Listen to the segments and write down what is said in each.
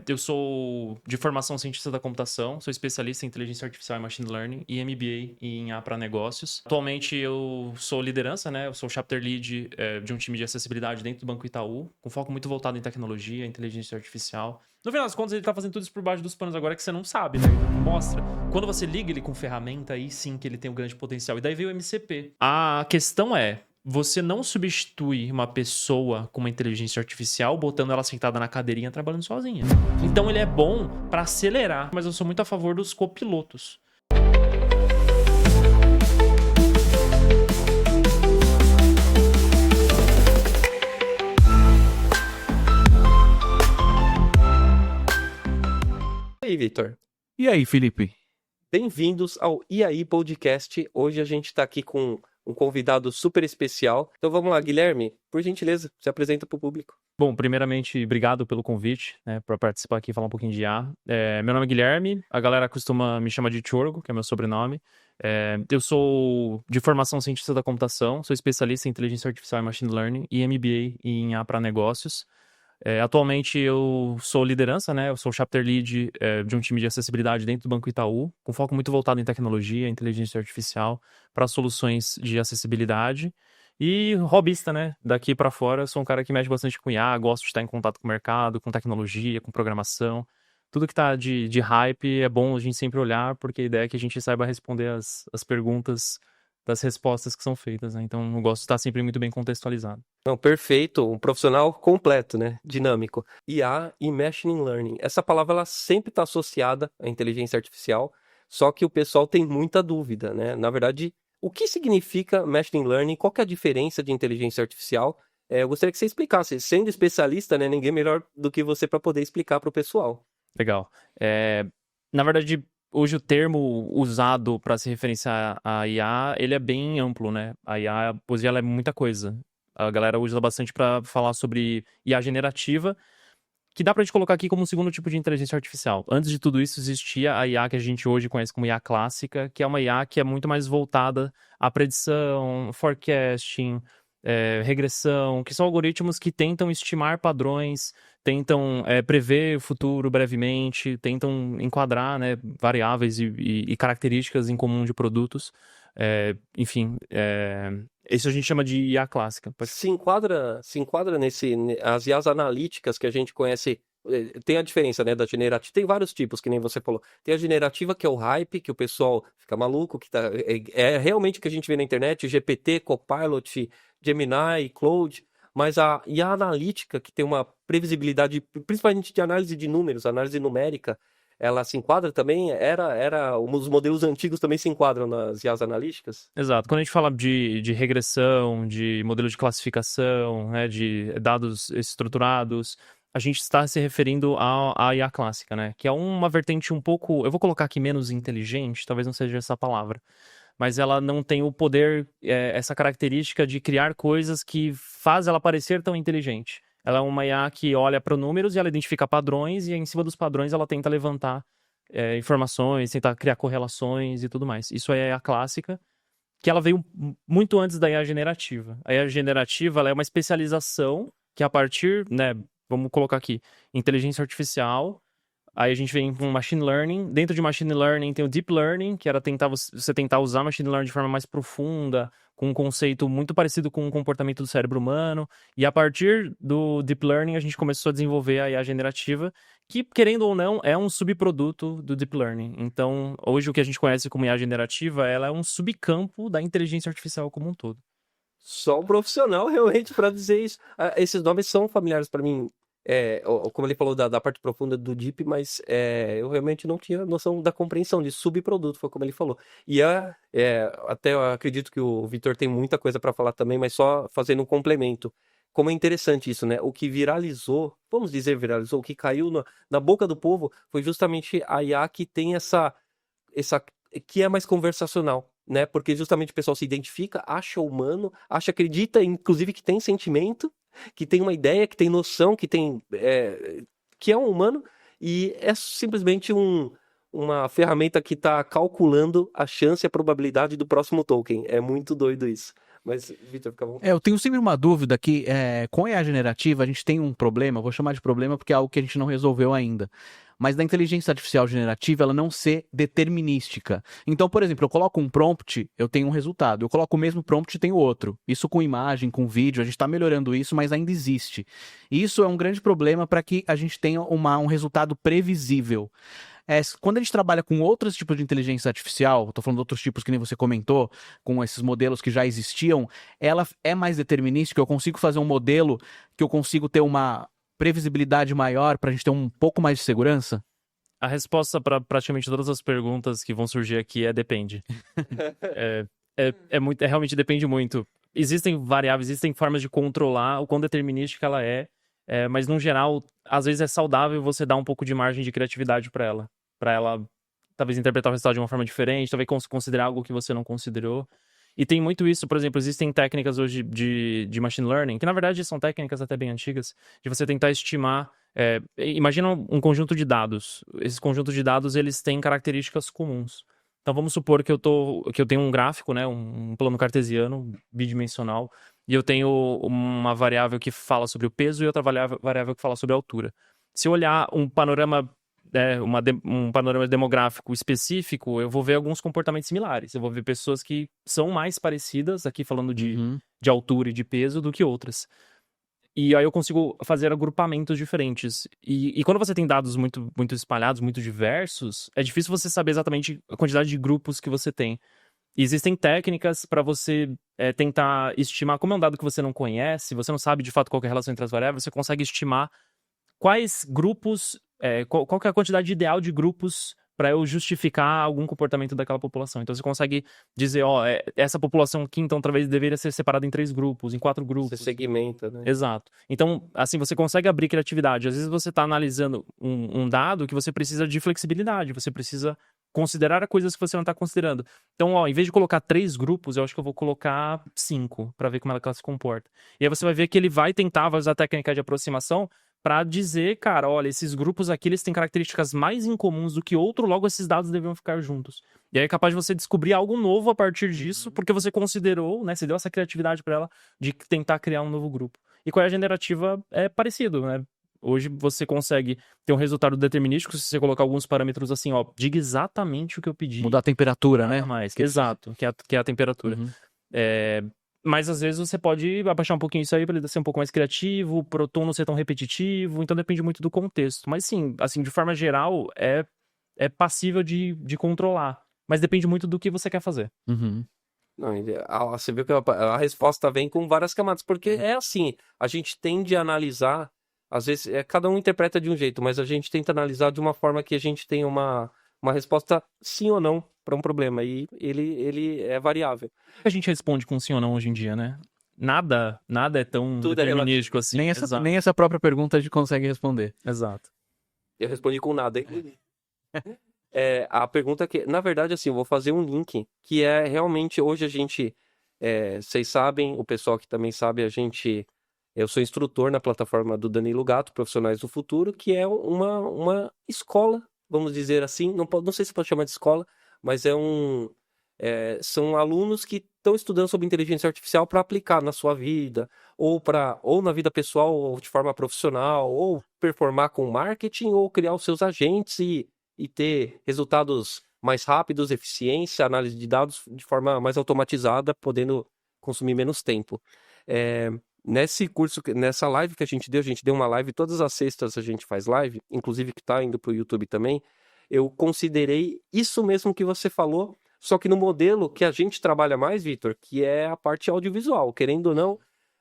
Eu sou de formação cientista da computação, sou especialista em inteligência artificial e machine learning e MBA em IA para negócios. Atualmente eu sou liderança, né? Eu sou chapter lead de um time de acessibilidade dentro do Banco Itaú, com foco muito voltado em tecnologia, inteligência artificial. No final das contas, ele tá fazendo tudo isso por baixo dos panos agora que você não sabe, né? Ele não mostra. Quando você liga ele com ferramenta, aí sim que ele tem um grande potencial. E daí veio o MCP. A questão é, você não substitui uma pessoa com uma inteligência artificial botando ela sentada na cadeirinha trabalhando sozinha. Então ele é bom para acelerar, mas eu sou muito a favor dos copilotos. E aí, Vitor? E aí, Felipe? Bem-vindos ao E aí Podcast. Hoje a gente está aqui com um convidado super especial. Então vamos lá, Guilherme, por gentileza, se apresenta para o público. Bom, primeiramente, obrigado pelo convite, né, para participar aqui e falar um pouquinho de IA. Meu nome é Guilherme, a galera costuma me chamar de Tchorgo, que é meu sobrenome. Eu sou de formação cientista da computação, sou especialista em inteligência artificial e machine learning e MBA em IA para negócios. Atualmente eu sou liderança, né? Eu sou chapter lead de um time de acessibilidade dentro do Banco Itaú, com foco muito voltado em tecnologia, inteligência artificial, para soluções de acessibilidade. E hobbyista, né? Daqui para fora, eu sou um cara que mexe bastante com IA, gosto de estar em contato com o mercado, com tecnologia, com programação. Tudo que tá de hype é bom a gente sempre olhar, porque a ideia é que a gente saiba responder as perguntas das respostas que são feitas, né? Então eu gosto de estar sempre muito bem contextualizado. Não, perfeito, um profissional completo, né? Dinâmico. IA e Machine Learning. Essa palavra ela sempre está associada à inteligência artificial, só que o pessoal tem muita dúvida, né? Na verdade, o que significa Machine Learning? Qual que é a diferença de inteligência artificial? Eu gostaria que você explicasse. Sendo especialista, né? Ninguém melhor do que você para poder explicar para o pessoal. Legal. Na verdade, hoje o termo usado para se referenciar à IA, ele é bem amplo, né? A IA, hoje ela é muita coisa. A galera usa bastante para falar sobre IA generativa, que dá pra gente colocar aqui como um segundo tipo de inteligência artificial. Antes de tudo isso, existia a IA que a gente hoje conhece como IA clássica, que é uma IA que é muito mais voltada à predição, forecasting, regressão, que são algoritmos que tentam estimar padrões, tentam prever o futuro brevemente, tentam enquadrar, né, variáveis e características em comum de produtos. Enfim, isso a gente chama de IA clássica. Se enquadra as IAs analíticas que a gente conhece. Tem a diferença, né, da generativa. Tem vários tipos, que nem você falou. Tem a generativa, que é o hype, que o pessoal fica maluco, que é realmente o que a gente vê na internet, GPT, Copilot, Gemini, Claude. Mas a IA analítica, que tem uma previsibilidade, principalmente de análise de números, análise numérica, ela se enquadra também? Os modelos antigos também se enquadram nas IAs analíticas? Exato. Quando a gente fala de regressão, de modelo de classificação, né, de dados estruturados, a gente está se referindo à IA clássica, né? Que é uma vertente um pouco, eu vou colocar aqui menos inteligente, talvez não seja essa palavra, mas ela não tem o poder, essa característica de criar coisas que faz ela parecer tão inteligente. Ela é uma IA que olha para números e ela identifica padrões e em cima dos padrões ela tenta levantar informações, tentar criar correlações e tudo mais. Isso é a IA clássica, que ela veio muito antes da IA generativa. A IA generativa ela é uma especialização que a partir, né, vamos colocar aqui, inteligência artificial, aí a gente vem com machine learning. Dentro de machine learning tem o deep learning, que era você tentar usar machine learning de forma mais profunda, com um conceito muito parecido com o comportamento do cérebro humano. E a partir do deep learning a gente começou a desenvolver a IA generativa, que, querendo ou não, é um subproduto do deep learning. Então, hoje o que a gente conhece como IA generativa, ela é um subcampo da inteligência artificial como um todo. Só um profissional realmente para dizer isso. Esses nomes são familiares para mim, como ele falou da parte profunda do Deep, mas eu realmente não tinha noção da compreensão de subproduto, foi como ele falou. E até eu acredito que o Vitor tem muita coisa para falar também, mas só fazendo um complemento. Como é interessante isso, né? O que viralizou, vamos dizer viralizou, o que caiu na boca do povo foi justamente a IA que tem essa que é mais conversacional, né? Porque justamente o pessoal se identifica, acha humano, acredita, inclusive, que tem sentimento, que tem uma ideia, que tem noção, que é um humano, e é simplesmente uma ferramenta que está calculando a chance e a probabilidade do próximo token. É muito doido isso. Mas, Vitor, fica bom. Eu tenho sempre uma dúvida que com a IA generativa a gente tem um problema, eu vou chamar de problema porque é algo que a gente não resolveu ainda. Mas da inteligência artificial generativa, ela não ser determinística. Então, por exemplo, eu coloco um prompt, eu tenho um resultado. Eu coloco o mesmo prompt e tenho outro. Isso com imagem, com vídeo, a gente está melhorando isso, mas ainda existe. E isso é um grande problema para que a gente tenha um resultado previsível. Quando a gente trabalha com outros tipos de inteligência artificial, estou falando de outros tipos que nem você comentou, com esses modelos que já existiam, ela é mais determinística, eu consigo fazer um modelo que eu consigo ter uma previsibilidade maior para a gente ter um pouco mais de segurança? A resposta para praticamente todas as perguntas que vão surgir aqui é depende. Realmente depende muito. Existem variáveis, existem formas de controlar o quão determinística ela mas no geral, às vezes é saudável você dar um pouco de margem de criatividade para ela talvez interpretar o resultado de uma forma diferente, talvez considerar algo que você não considerou. E tem muito isso, por exemplo, existem técnicas hoje de machine learning, que na verdade são técnicas até bem antigas, de você tentar estimar. Imagina um conjunto de dados. Esses conjuntos de dados, eles têm características comuns. Então vamos supor que eu tenho um gráfico, né, um plano cartesiano, bidimensional, e eu tenho uma variável que fala sobre o peso e outra variável que fala sobre a altura. Se eu olhar um panorama um panorama demográfico específico, eu vou ver alguns comportamentos similares. Eu vou ver pessoas que são mais parecidas, aqui falando de altura e de peso, do que outras. E aí eu consigo fazer agrupamentos diferentes. E quando você tem dados muito, muito espalhados, muito diversos, é difícil você saber exatamente a quantidade de grupos que você tem. E existem técnicas para você tentar estimar, como é um dado que você não conhece, você não sabe de fato qual é a relação entre as variáveis, você consegue estimar quais grupos, qual que é a quantidade ideal de grupos para eu justificar algum comportamento daquela população. Então você consegue dizer, essa população aqui, então, talvez deveria ser separada em 3 grupos, em 4 grupos. Você segmenta, né? Exato. Então, assim, você consegue abrir criatividade. Às vezes você está analisando um dado que você precisa de flexibilidade, você precisa considerar coisas que você não está considerando. Então, em vez de colocar 3 grupos, eu acho que eu vou colocar 5 para ver como ela se comporta. E aí você vai ver que ele vai usar a técnica de aproximação para dizer, cara, olha, esses grupos aqui, eles têm características mais incomuns do que outro, logo esses dados deveriam ficar juntos. E aí é capaz de você descobrir algo novo a partir disso, porque você considerou, né, você deu essa criatividade para ela de tentar criar um novo grupo. E com a generativa é parecido, né? Hoje você consegue ter um resultado determinístico se você colocar alguns parâmetros assim, diga exatamente o que eu pedi. Mudar a temperatura, né? Exato, que é a temperatura. Mas às vezes você pode abaixar um pouquinho isso aí para ele ser um pouco mais criativo, para o tom não ser tão repetitivo, então depende muito do contexto. Mas sim, assim, de forma geral, é passível de controlar. Mas depende muito do que você quer fazer. Não, você viu que a resposta vem com várias camadas, porque é assim, a gente tende a analisar, às vezes, cada um interpreta de um jeito, mas a gente tenta analisar de uma forma que a gente tenha uma resposta sim ou não para um problema, e ele é variável. A gente responde com sim ou não hoje em dia, né? Nada é tão Tudo determinístico assim. Nem essa própria pergunta a gente consegue responder. Exato. Eu respondi com nada, hein? A pergunta que, na verdade, assim, eu vou fazer um link, que é realmente, hoje a gente, vocês sabem, o pessoal que também sabe, eu sou instrutor na plataforma do Danilo Gatto, Profissionais do Futuro, que é uma escola, vamos dizer assim, não sei se pode chamar de escola, mas são alunos que estão estudando sobre inteligência artificial para aplicar na sua vida, ou na vida pessoal, ou de forma profissional, ou performar com marketing, ou criar os seus agentes e ter resultados mais rápidos, eficiência, análise de dados de forma mais automatizada, podendo consumir menos tempo. Nesse curso, nessa live que a gente deu uma live, todas as sextas a gente faz live, inclusive que está indo para o YouTube também, eu considerei isso mesmo que você falou, só que no modelo que a gente trabalha mais, Vitor, que é a parte audiovisual. Querendo ou não,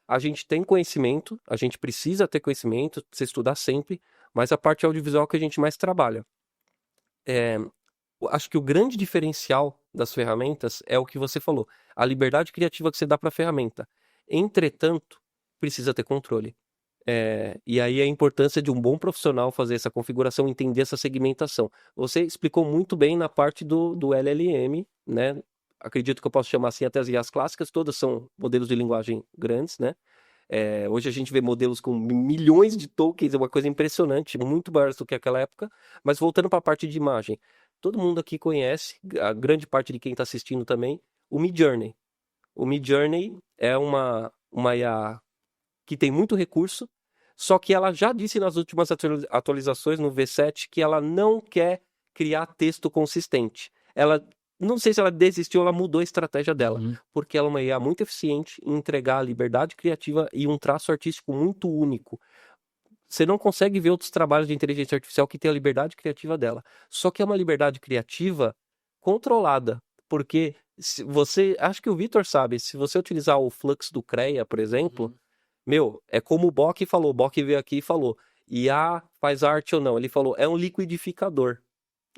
a gente tem conhecimento, a gente precisa ter conhecimento, precisa estudar sempre, mas a parte audiovisual que a gente mais trabalha. Acho que o grande diferencial das ferramentas é o que você falou, a liberdade criativa que você dá para a ferramenta. Entretanto, precisa ter controle. E aí a importância de um bom profissional fazer essa configuração, entender essa segmentação. Você explicou muito bem na parte do LLM, né? Acredito que eu posso chamar assim até as IAs clássicas, todas são modelos de linguagem grandes, né? Hoje a gente vê modelos com milhões de tokens, é uma coisa impressionante, muito maior do que aquela época. Mas voltando para a parte de imagem, todo mundo aqui conhece, a grande parte de quem está assistindo também, o Midjourney. O Midjourney é uma IA que tem muito recurso, só que ela já disse nas últimas atualizações no V7 que ela não quer criar texto consistente. Ela, não sei se ela desistiu ou ela mudou a estratégia dela, porque ela é uma IA muito eficiente em entregar a liberdade criativa e um traço artístico muito único. Você não consegue ver outros trabalhos de inteligência artificial que tem a liberdade criativa dela. Só que é uma liberdade criativa controlada, porque se você, acho que o Vitor sabe, se você utilizar o Flux do CREA, por exemplo, meu, é como o Bock falou, o Bock veio aqui e falou, IA faz arte ou não? Ele falou, é um liquidificador.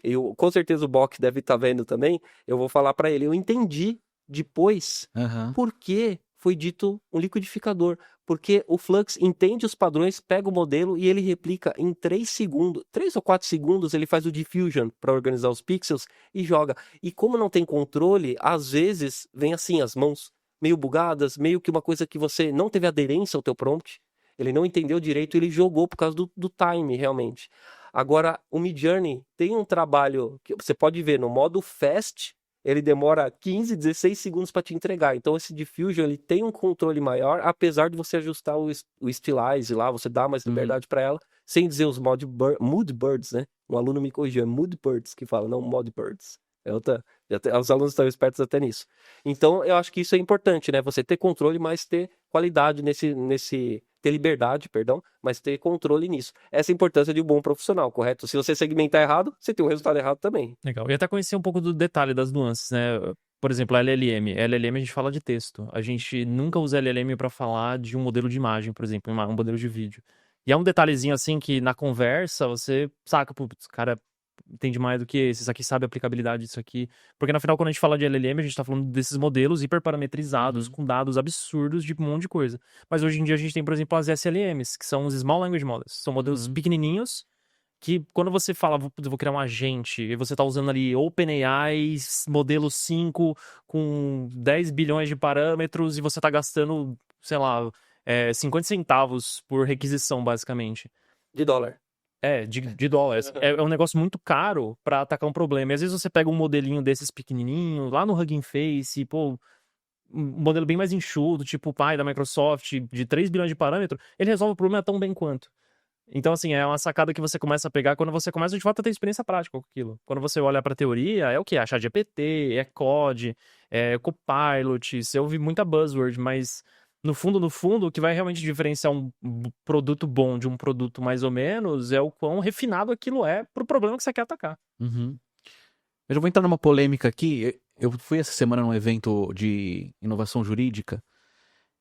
Eu, com certeza o Bock deve estar vendo também, eu vou falar para ele, eu entendi depois por que foi dito um liquidificador, porque o Flux entende os padrões, pega o modelo e ele replica em 3 segundos, 3 ou 4 segundos ele faz o diffusion para organizar os pixels e joga. E como não tem controle, às vezes vem assim as mãos meio bugadas, meio que uma coisa que você não teve aderência ao teu prompt, ele não entendeu direito, ele jogou por causa do time, realmente. Agora, o Midjourney tem um trabalho que você pode ver no modo fast, ele demora 15, 16 segundos para te entregar. Então, esse Diffusion, ele tem um controle maior, apesar de você ajustar o Stylize lá, você dá mais liberdade para ela, sem dizer os mood birds, né? Um aluno me corrigiu, é mood birds que fala, não mod birds. Os alunos estão espertos até nisso. Então, eu acho que isso é importante, né? Você ter controle, mas ter qualidade ter liberdade, perdão, mas ter controle nisso. Essa é a importância de um bom profissional, correto? Se você segmentar errado, você tem um resultado errado também. Legal. E até conhecer um pouco do detalhe das nuances, né? Por exemplo, a LLM. LLM a gente fala de texto. A gente nunca usa LLM para falar de um modelo de imagem, por exemplo, um modelo de vídeo. E é um detalhezinho assim que na conversa você saca, putz, cara entende mais do que esse aqui sabe a aplicabilidade disso aqui. Porque, no final, quando a gente fala de LLM, a gente tá falando desses modelos hiperparametrizados, com dados absurdos de um monte de coisa. Mas hoje em dia a gente tem, por exemplo, as SLMs, que são os Small Language Models. São modelos pequenininhos, que quando você fala, vou criar um agente, e você tá usando ali OpenAI, modelo 5, com 10 bilhões de parâmetros, e você tá gastando, sei lá, 50 centavos por requisição, basicamente. De dólar. De dólares. É um negócio muito caro pra atacar um problema. E às vezes você pega um modelinho desses pequenininho, lá no Hugging Face, pô, um modelo bem mais enxuto, tipo o pai da Microsoft, de 3 bilhões de parâmetros, ele resolve o problema tão bem quanto. Então, assim, é uma sacada que você começa a pegar quando você começa, de fato, a ter experiência prática com aquilo. Quando você olha pra teoria, é o quê? É ChatGPT, é Code, é Copilot, você ouve muita buzzword, mas no fundo, o que vai realmente diferenciar um produto bom de um produto mais ou menos é o quão refinado aquilo é pro problema que você quer atacar. Eu já vou entrar numa polêmica aqui. Eu fui essa semana num evento de inovação jurídica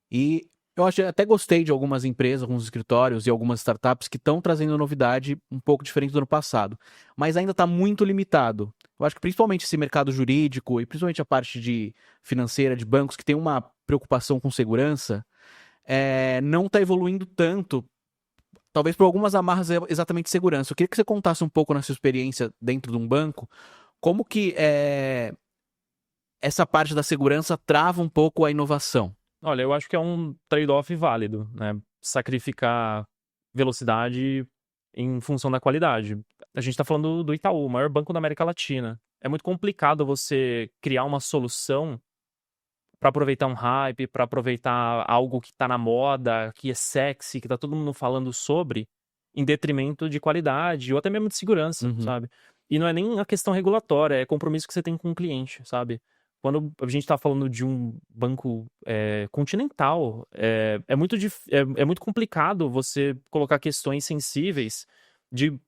e eu até gostei de algumas empresas, alguns escritórios e algumas startups que estão trazendo novidade um pouco diferente do ano passado, mas ainda está muito limitado. Eu acho que principalmente esse mercado jurídico e principalmente a parte de financeira, de bancos, que tem uma preocupação com segurança, não está evoluindo tanto, talvez por algumas amarras exatamente de segurança. Eu queria que você contasse um pouco na sua experiência dentro de um banco, como que essa parte da segurança trava um pouco a inovação. Olha, eu acho que é um trade-off válido, né? Sacrificar velocidade em função da qualidade. A gente tá falando do Itaú, o maior banco da América Latina. É muito complicado você criar uma solução para aproveitar um hype, para aproveitar algo que tá na moda, que é sexy, que tá todo mundo falando sobre, em detrimento de qualidade ou até mesmo de segurança, sabe? E não é nem a questão regulatória, é compromisso que você tem com o cliente, sabe? Quando a gente tá falando de um banco continental, é muito complicado você colocar questões sensíveis de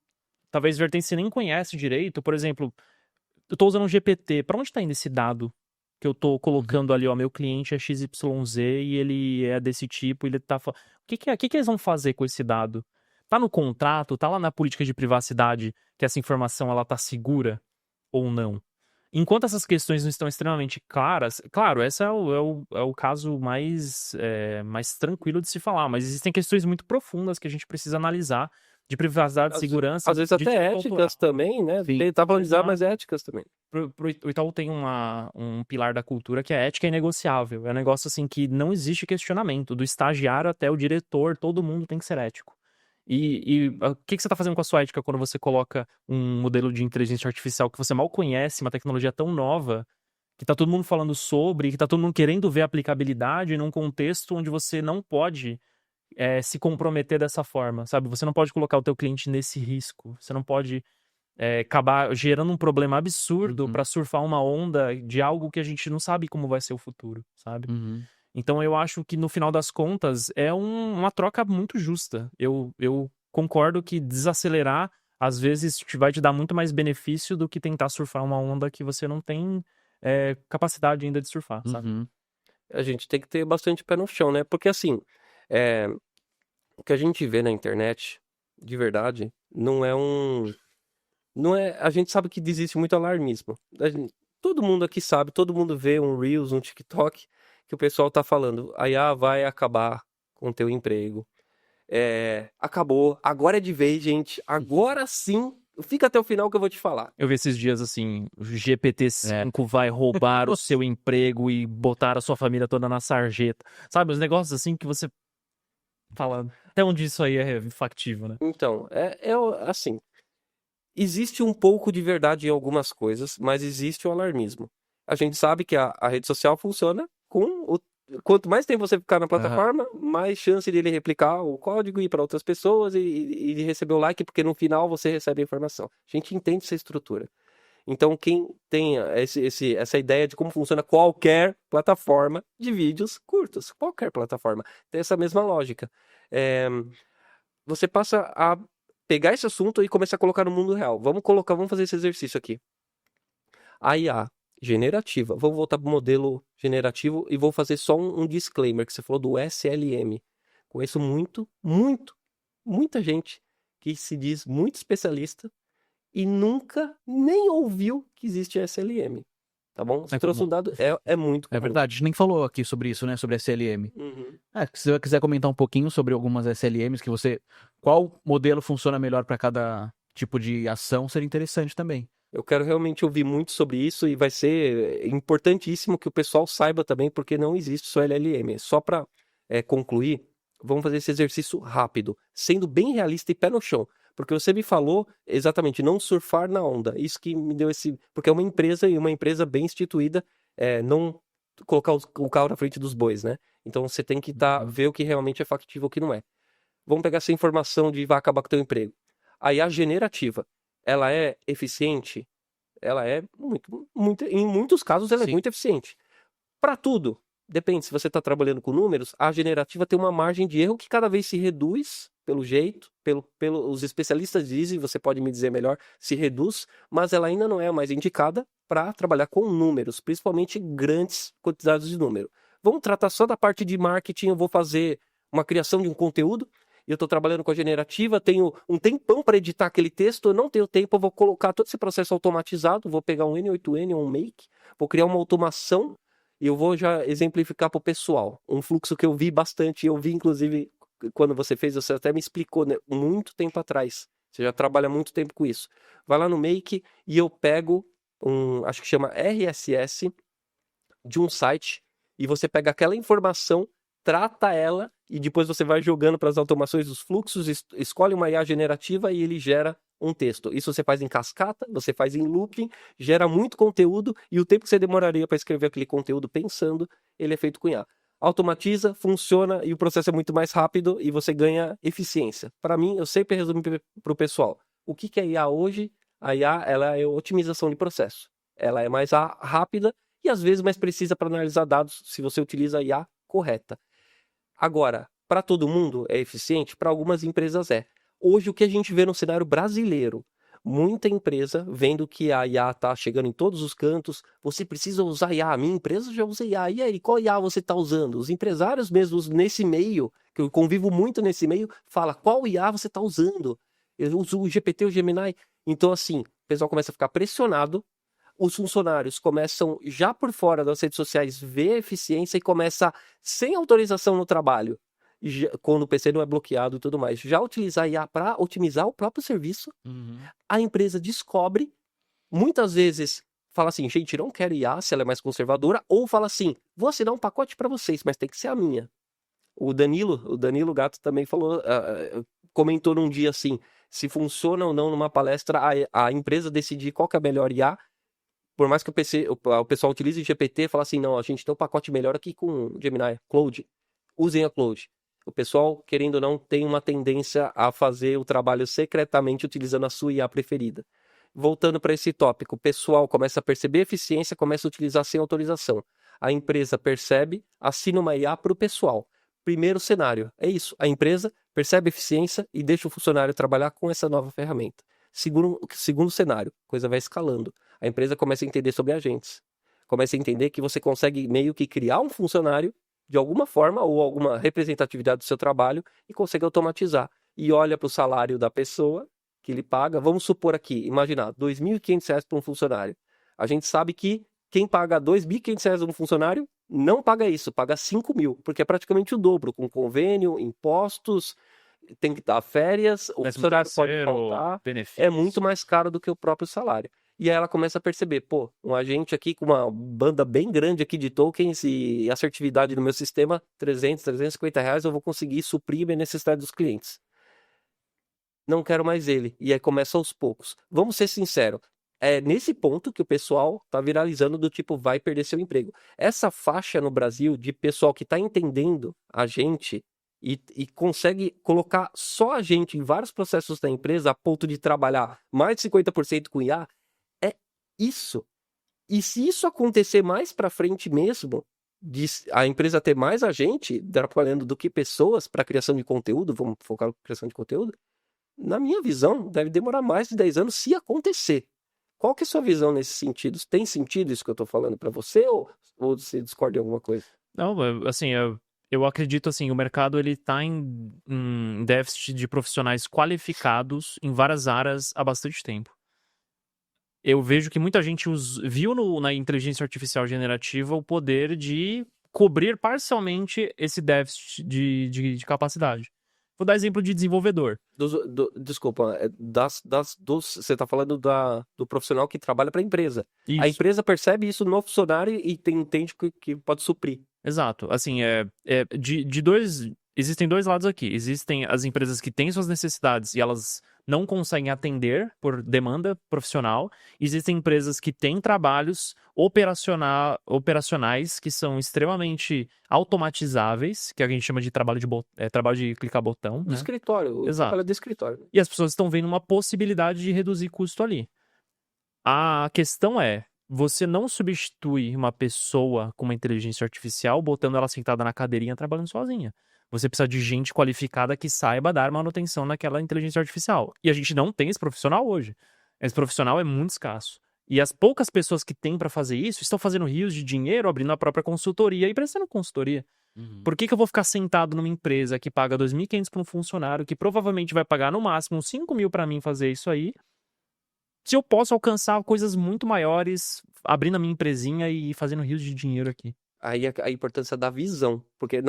talvez vertentes que você nem conhece direito. Por exemplo, eu tô usando um GPT, pra onde tá indo esse dado que eu tô colocando ali, ó, meu cliente é XYZ e ele é desse tipo, ele tá... O que eles vão fazer com esse dado? Tá no contrato, tá lá na política de privacidade que essa informação ela tá segura ou não? Enquanto essas questões não estão extremamente claras, claro, esse é o caso mais tranquilo de se falar, mas existem questões muito profundas que a gente precisa analisar de privacidade, segurança. Às vezes até éticas também, né? Tá falando de mas éticas também. O Itaú tem um pilar da cultura que é ética inegociável. É um negócio assim que não existe questionamento. Do estagiário até o diretor, todo mundo tem que ser ético. E o que você está fazendo com a sua ética quando você coloca um modelo de inteligência artificial que você mal conhece, uma tecnologia tão nova, que tá todo mundo falando sobre, que tá todo mundo querendo ver aplicabilidade num contexto onde você não pode se comprometer dessa forma, sabe? Você não pode colocar o teu cliente nesse risco, você não pode acabar gerando um problema absurdo Uhum. para surfar uma onda de algo que a gente não sabe como vai ser o futuro, sabe? Uhum. Então eu acho que no final das contas é uma troca muito justa. Eu concordo que desacelerar às vezes vai te dar muito mais benefício do que tentar surfar uma onda que você não tem capacidade ainda de surfar, sabe? Uhum. A gente tem que ter bastante pé no chão, né? Porque assim, o que a gente vê na internet, de verdade, não é um. Não é. A gente sabe que existe muito alarmismo. Todo mundo aqui sabe, todo mundo vê um Reels, um TikTok, que o pessoal tá falando, a IA vai acabar com o teu emprego. Acabou, agora é de vez, gente. Agora sim. Fica até o final que eu vou te falar. Eu vi esses dias assim, o GPT-5 vai roubar o seu emprego e botar a sua família toda na sarjeta. Sabe, os negócios assim que você fala, até onde isso aí é factível, né? Então, assim. Existe um pouco de verdade em algumas coisas, mas existe o alarmismo. A gente sabe que a rede social funciona quanto mais tempo você ficar na plataforma, mais chance dele replicar o código e ir para outras pessoas e de receber o like, porque no final você recebe a informação. A gente entende essa estrutura. Então, quem tem essa ideia de como funciona qualquer plataforma de vídeos curtos, qualquer plataforma, tem essa mesma lógica. Você passa a pegar esse assunto e começar a colocar no mundo real. Vamos fazer esse exercício aqui. A IA generativa. Vamos voltar para o modelo generativo e vou fazer só um disclaimer que você falou do SLM. Conheço muita gente que se diz muito especialista e nunca nem ouviu que existe SLM. Tá bom? Você trouxe um dado, é muito comum. É verdade, a gente nem falou aqui sobre isso, né? Sobre SLM. Uhum. Se você quiser comentar um pouquinho sobre algumas SLMs qual modelo funciona melhor para cada tipo de ação, seria interessante também. Eu quero realmente ouvir muito sobre isso e vai ser importantíssimo que o pessoal saiba também, porque não existe só LLM. Só para concluir, vamos fazer esse exercício rápido, sendo bem realista e pé no chão. Porque você me falou exatamente, não surfar na onda. Isso que me deu esse. Porque é uma empresa e uma empresa bem instituída, não colocar o carro na frente dos bois, né? Então você tem que ver o que realmente é factível e o que não é. Vamos pegar essa informação de vai acabar com o teu emprego. A IA generativa, ela é eficiente? Ela é em muitos casos ela é muito eficiente. Para tudo, depende, se você está trabalhando com números, a generativa tem uma margem de erro que cada vez se reduz, pelo jeito, os especialistas dizem, você pode me dizer melhor, se reduz, mas ela ainda não é mais indicada para trabalhar com números, principalmente grandes quantidades de número. Vamos tratar só da parte de marketing, eu vou fazer uma criação de um conteúdo, eu estou trabalhando com a generativa, tenho um tempão para editar aquele texto, eu não tenho tempo, eu vou colocar todo esse processo automatizado, vou pegar um N8N ou um Make, vou criar uma automação e eu vou já exemplificar para o pessoal. Um fluxo que eu vi bastante, eu vi inclusive quando você fez, você até me explicou, né, muito tempo atrás. Você já trabalha muito tempo com isso. Vai lá no Make e eu pego acho que chama RSS de um site e você pega aquela informação, trata ela e depois você vai jogando para as automações dos fluxos, escolhe uma IA generativa e ele gera um texto. Isso você faz em cascata, você faz em looping, gera muito conteúdo e o tempo que você demoraria para escrever aquele conteúdo pensando, ele é feito com IA. Automatiza, funciona e o processo é muito mais rápido e você ganha eficiência. Para mim, eu sempre resumo para o pessoal. O que é IA hoje? A IA ela é otimização de processo. Ela é mais rápida e às vezes mais precisa para analisar dados se você utiliza a IA correta. Agora, para todo mundo é eficiente? Para algumas empresas é. Hoje, o que a gente vê no cenário brasileiro, muita empresa vendo que a IA está chegando em todos os cantos, você precisa usar IA. A minha empresa já usa IA. E aí, qual IA você está usando? Os empresários mesmos nesse meio, que eu convivo muito nesse meio, fala qual IA você está usando? Eu uso o GPT, o Gemini. Então, assim, o pessoal começa a ficar pressionado, os funcionários começam já por fora das redes sociais ver a eficiência e começa sem autorização no trabalho, quando o PC não é bloqueado e tudo mais, já utilizar IA para otimizar o próprio serviço. A empresa descobre, muitas vezes fala assim, gente, não quero IA se ela é mais conservadora, ou fala assim, vou assinar um pacote para vocês, mas tem que ser a minha. O Danilo Gato também falou, comentou num dia assim, se funciona ou não numa palestra a empresa decidir qual que é a melhor IA, Por mais que o pessoal utilize GPT e fala assim, não, a gente tem um pacote melhor aqui com o Gemini, Claude. Usem a Claude. O pessoal, querendo ou não, tem uma tendência a fazer o trabalho secretamente utilizando a sua IA preferida. Voltando para esse tópico, o pessoal começa a perceber eficiência, começa a utilizar sem autorização. A empresa percebe, assina uma IA para o pessoal. Primeiro cenário, é isso. A empresa percebe eficiência e deixa o funcionário trabalhar com essa nova ferramenta. Segundo cenário, a coisa vai escalando. A empresa começa a entender sobre agentes. Começa a entender que você consegue meio que criar um funcionário de alguma forma ou alguma representatividade do seu trabalho e consegue automatizar. E olha para o salário da pessoa que ele paga. Vamos supor aqui, imaginar, R$ 2.500 para um funcionário. A gente sabe que quem paga R$ 2.500 um funcionário não paga isso, paga 5 mil, porque é praticamente o dobro, com convênio, impostos, tem que dar férias, o funcionário pode faltar, benefício. é muito mais caro do que o próprio salário. E aí ela começa a perceber, pô, um agente aqui com uma banda bem grande aqui de tokens e assertividade no meu sistema, 300, 350 reais, eu vou conseguir suprir a necessidade dos clientes. Não quero mais ele. E aí começa aos poucos. Vamos ser sinceros. É nesse ponto que o pessoal tá viralizando do tipo, vai perder seu emprego. Essa faixa no Brasil de pessoal que tá entendendo a gente e consegue colocar só a gente em vários processos da empresa a ponto de trabalhar mais de 50% com IA, é isso. E se isso acontecer mais para frente mesmo, de a empresa ter mais agente trabalhando do que pessoas para criação de conteúdo, vamos focar na criação de conteúdo, na minha visão, deve demorar mais de 10 anos se acontecer. Qual que é a sua visão nesse sentido? Tem sentido isso que eu tô falando para você ou você discorda de alguma coisa? Não, assim, eu acredito assim, o mercado ele tá em déficit de profissionais qualificados em várias áreas há bastante tempo. Eu vejo que muita gente viu na inteligência artificial generativa o poder de cobrir parcialmente esse déficit de capacidade. Vou dar exemplo de desenvolvedor. Desculpa, você está falando do profissional que trabalha para a empresa. Isso. A empresa percebe isso no funcionário e entende que pode suprir. Exato. Assim, existem dois lados aqui. Existem as empresas que têm suas necessidades e elas não conseguem atender por demanda profissional. Existem empresas que têm trabalhos operacionais que são extremamente automatizáveis, que a gente chama de trabalho de clicar botão. De Né? escritório. Exato. Trabalho de escritório. E as pessoas estão vendo uma possibilidade de reduzir custo ali. A questão é, você não substitui uma pessoa com uma inteligência artificial botando ela sentada na cadeirinha trabalhando sozinha. Você precisa de gente qualificada que saiba dar manutenção naquela inteligência artificial. E a gente não tem esse profissional hoje. Esse profissional é muito escasso. E as poucas pessoas que têm para fazer isso estão fazendo rios de dinheiro, abrindo a própria consultoria e prestando consultoria. Uhum. Por que eu vou ficar sentado numa empresa que paga 2.500 para um funcionário, que provavelmente vai pagar no máximo 5 mil para mim fazer isso aí, se eu posso alcançar coisas muito maiores abrindo a minha empresinha e fazendo rios de dinheiro aqui? Aí a importância da visão, porque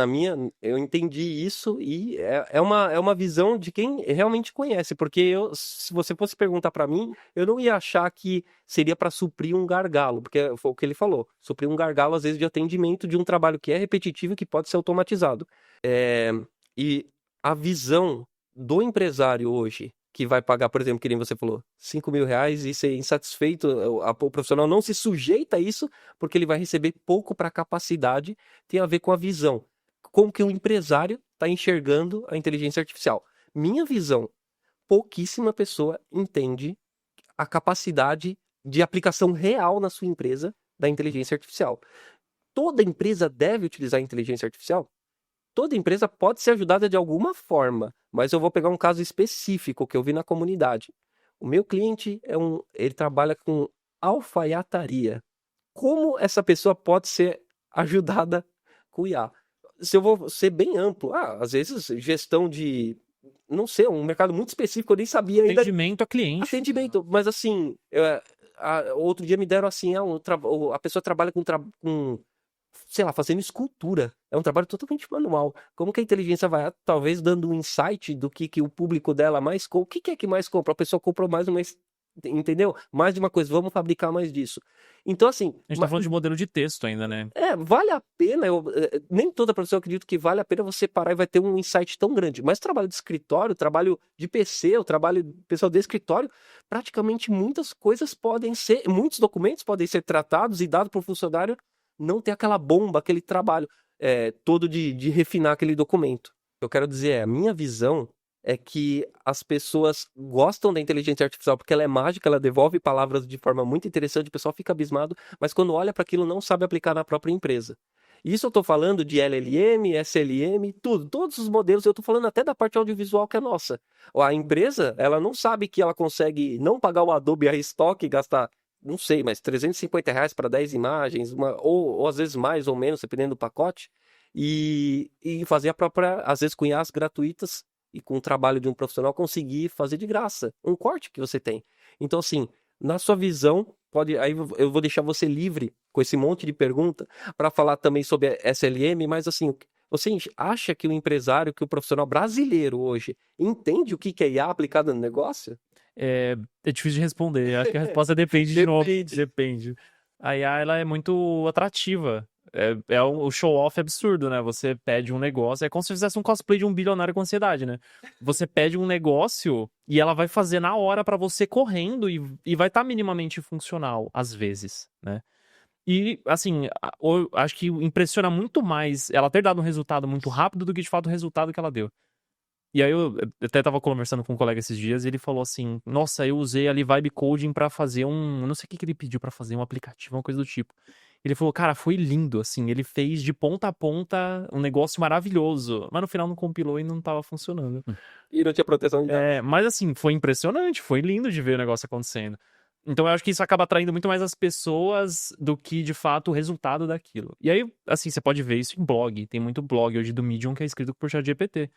eu entendi isso e é uma visão de quem realmente conhece, porque se você fosse perguntar para mim, eu não ia achar que seria para suprir um gargalo, porque foi o que ele falou, suprir um gargalo às vezes de atendimento de um trabalho que é repetitivo e que pode ser automatizado. E a visão do empresário hoje, que vai pagar, por exemplo, que nem você falou, 5 mil reais e ser insatisfeito, o profissional não se sujeita a isso porque ele vai receber pouco para capacidade, tem a ver com a visão. Como que o empresário está enxergando a inteligência artificial. Minha visão, pouquíssima pessoa entende a capacidade de aplicação real na sua empresa da inteligência artificial. Toda empresa deve utilizar a inteligência artificial? Toda empresa pode ser ajudada de alguma forma, mas eu vou pegar um caso específico que eu vi na comunidade. O meu cliente ele trabalha com alfaiataria. Como essa pessoa pode ser ajudada com IA? Se eu vou ser bem amplo, às vezes gestão de, não sei, um mercado muito específico, eu nem sabia ainda. Atendimento a cliente. Atendimento, mas assim, outro dia me deram assim, a pessoa trabalha com sei lá, fazendo escultura. É um trabalho totalmente manual. Como que a inteligência vai, talvez, dando um insight do que o público dela mais compra? O que é que mais compra? A pessoa comprou mais uma entendeu? Mais de uma coisa, vamos fabricar mais disso. Então, assim, A gente tá falando de modelo de texto ainda, né? vale a pena, nem toda profissão eu acredito que vale a pena você parar e vai ter um insight tão grande, mas trabalho de escritório, trabalho de PC, o trabalho pessoal de escritório, praticamente muitas coisas muitos documentos podem ser tratados e dados para o funcionário não ter aquela bomba, aquele trabalho todo de refinar aquele documento. O que eu quero dizer a minha visão é que as pessoas gostam da inteligência artificial porque ela é mágica, ela devolve palavras de forma muito interessante, o pessoal fica abismado, mas quando olha para aquilo não sabe aplicar na própria empresa. Isso eu estou falando de LLM, SLM, tudo, todos os modelos, eu estou falando até da parte audiovisual que é nossa. A empresa, ela não sabe que ela consegue não pagar o Adobe iStock e gastar, não sei, mas R$350 para 10 imagens, ou às vezes mais ou menos, dependendo do pacote, e fazer a própria, às vezes com IAs gratuitas, e com o trabalho de um profissional conseguir fazer de graça um corte que você tem. Então, assim, na sua visão, aí eu vou deixar você livre com esse monte de pergunta para falar também sobre a SLM, mas assim, você acha que o empresário, que o profissional brasileiro hoje entende o que é IA aplicado no negócio? É difícil de responder. Acho que a resposta depende de novo. Depende. A IA, ela é muito atrativa. O show-off absurdo, né? Você pede um negócio, é como se fizesse um cosplay de um bilionário com ansiedade, né? Você pede um negócio e ela vai fazer na hora pra você correndo e vai estar minimamente funcional, às vezes, né? E, assim, acho que impressiona muito mais ela ter dado um resultado muito rápido do que, de fato, o resultado que ela deu. E aí eu até tava conversando com um colega esses dias e ele falou assim, nossa, eu usei ali Vibe Coding pra fazer eu não sei o que ele pediu pra fazer, um aplicativo, uma coisa do tipo. Ele falou, cara, foi lindo, assim, ele fez de ponta a ponta um negócio maravilhoso, mas no final não compilou e não tava funcionando. E não tinha proteção de dados. Mas assim, foi impressionante, foi lindo de ver o negócio acontecendo. Então eu acho que isso acaba atraindo muito mais as pessoas do que, de fato, o resultado daquilo. E aí, assim, você pode ver isso em blog, tem muito blog hoje do Medium que é escrito por ChatGPT.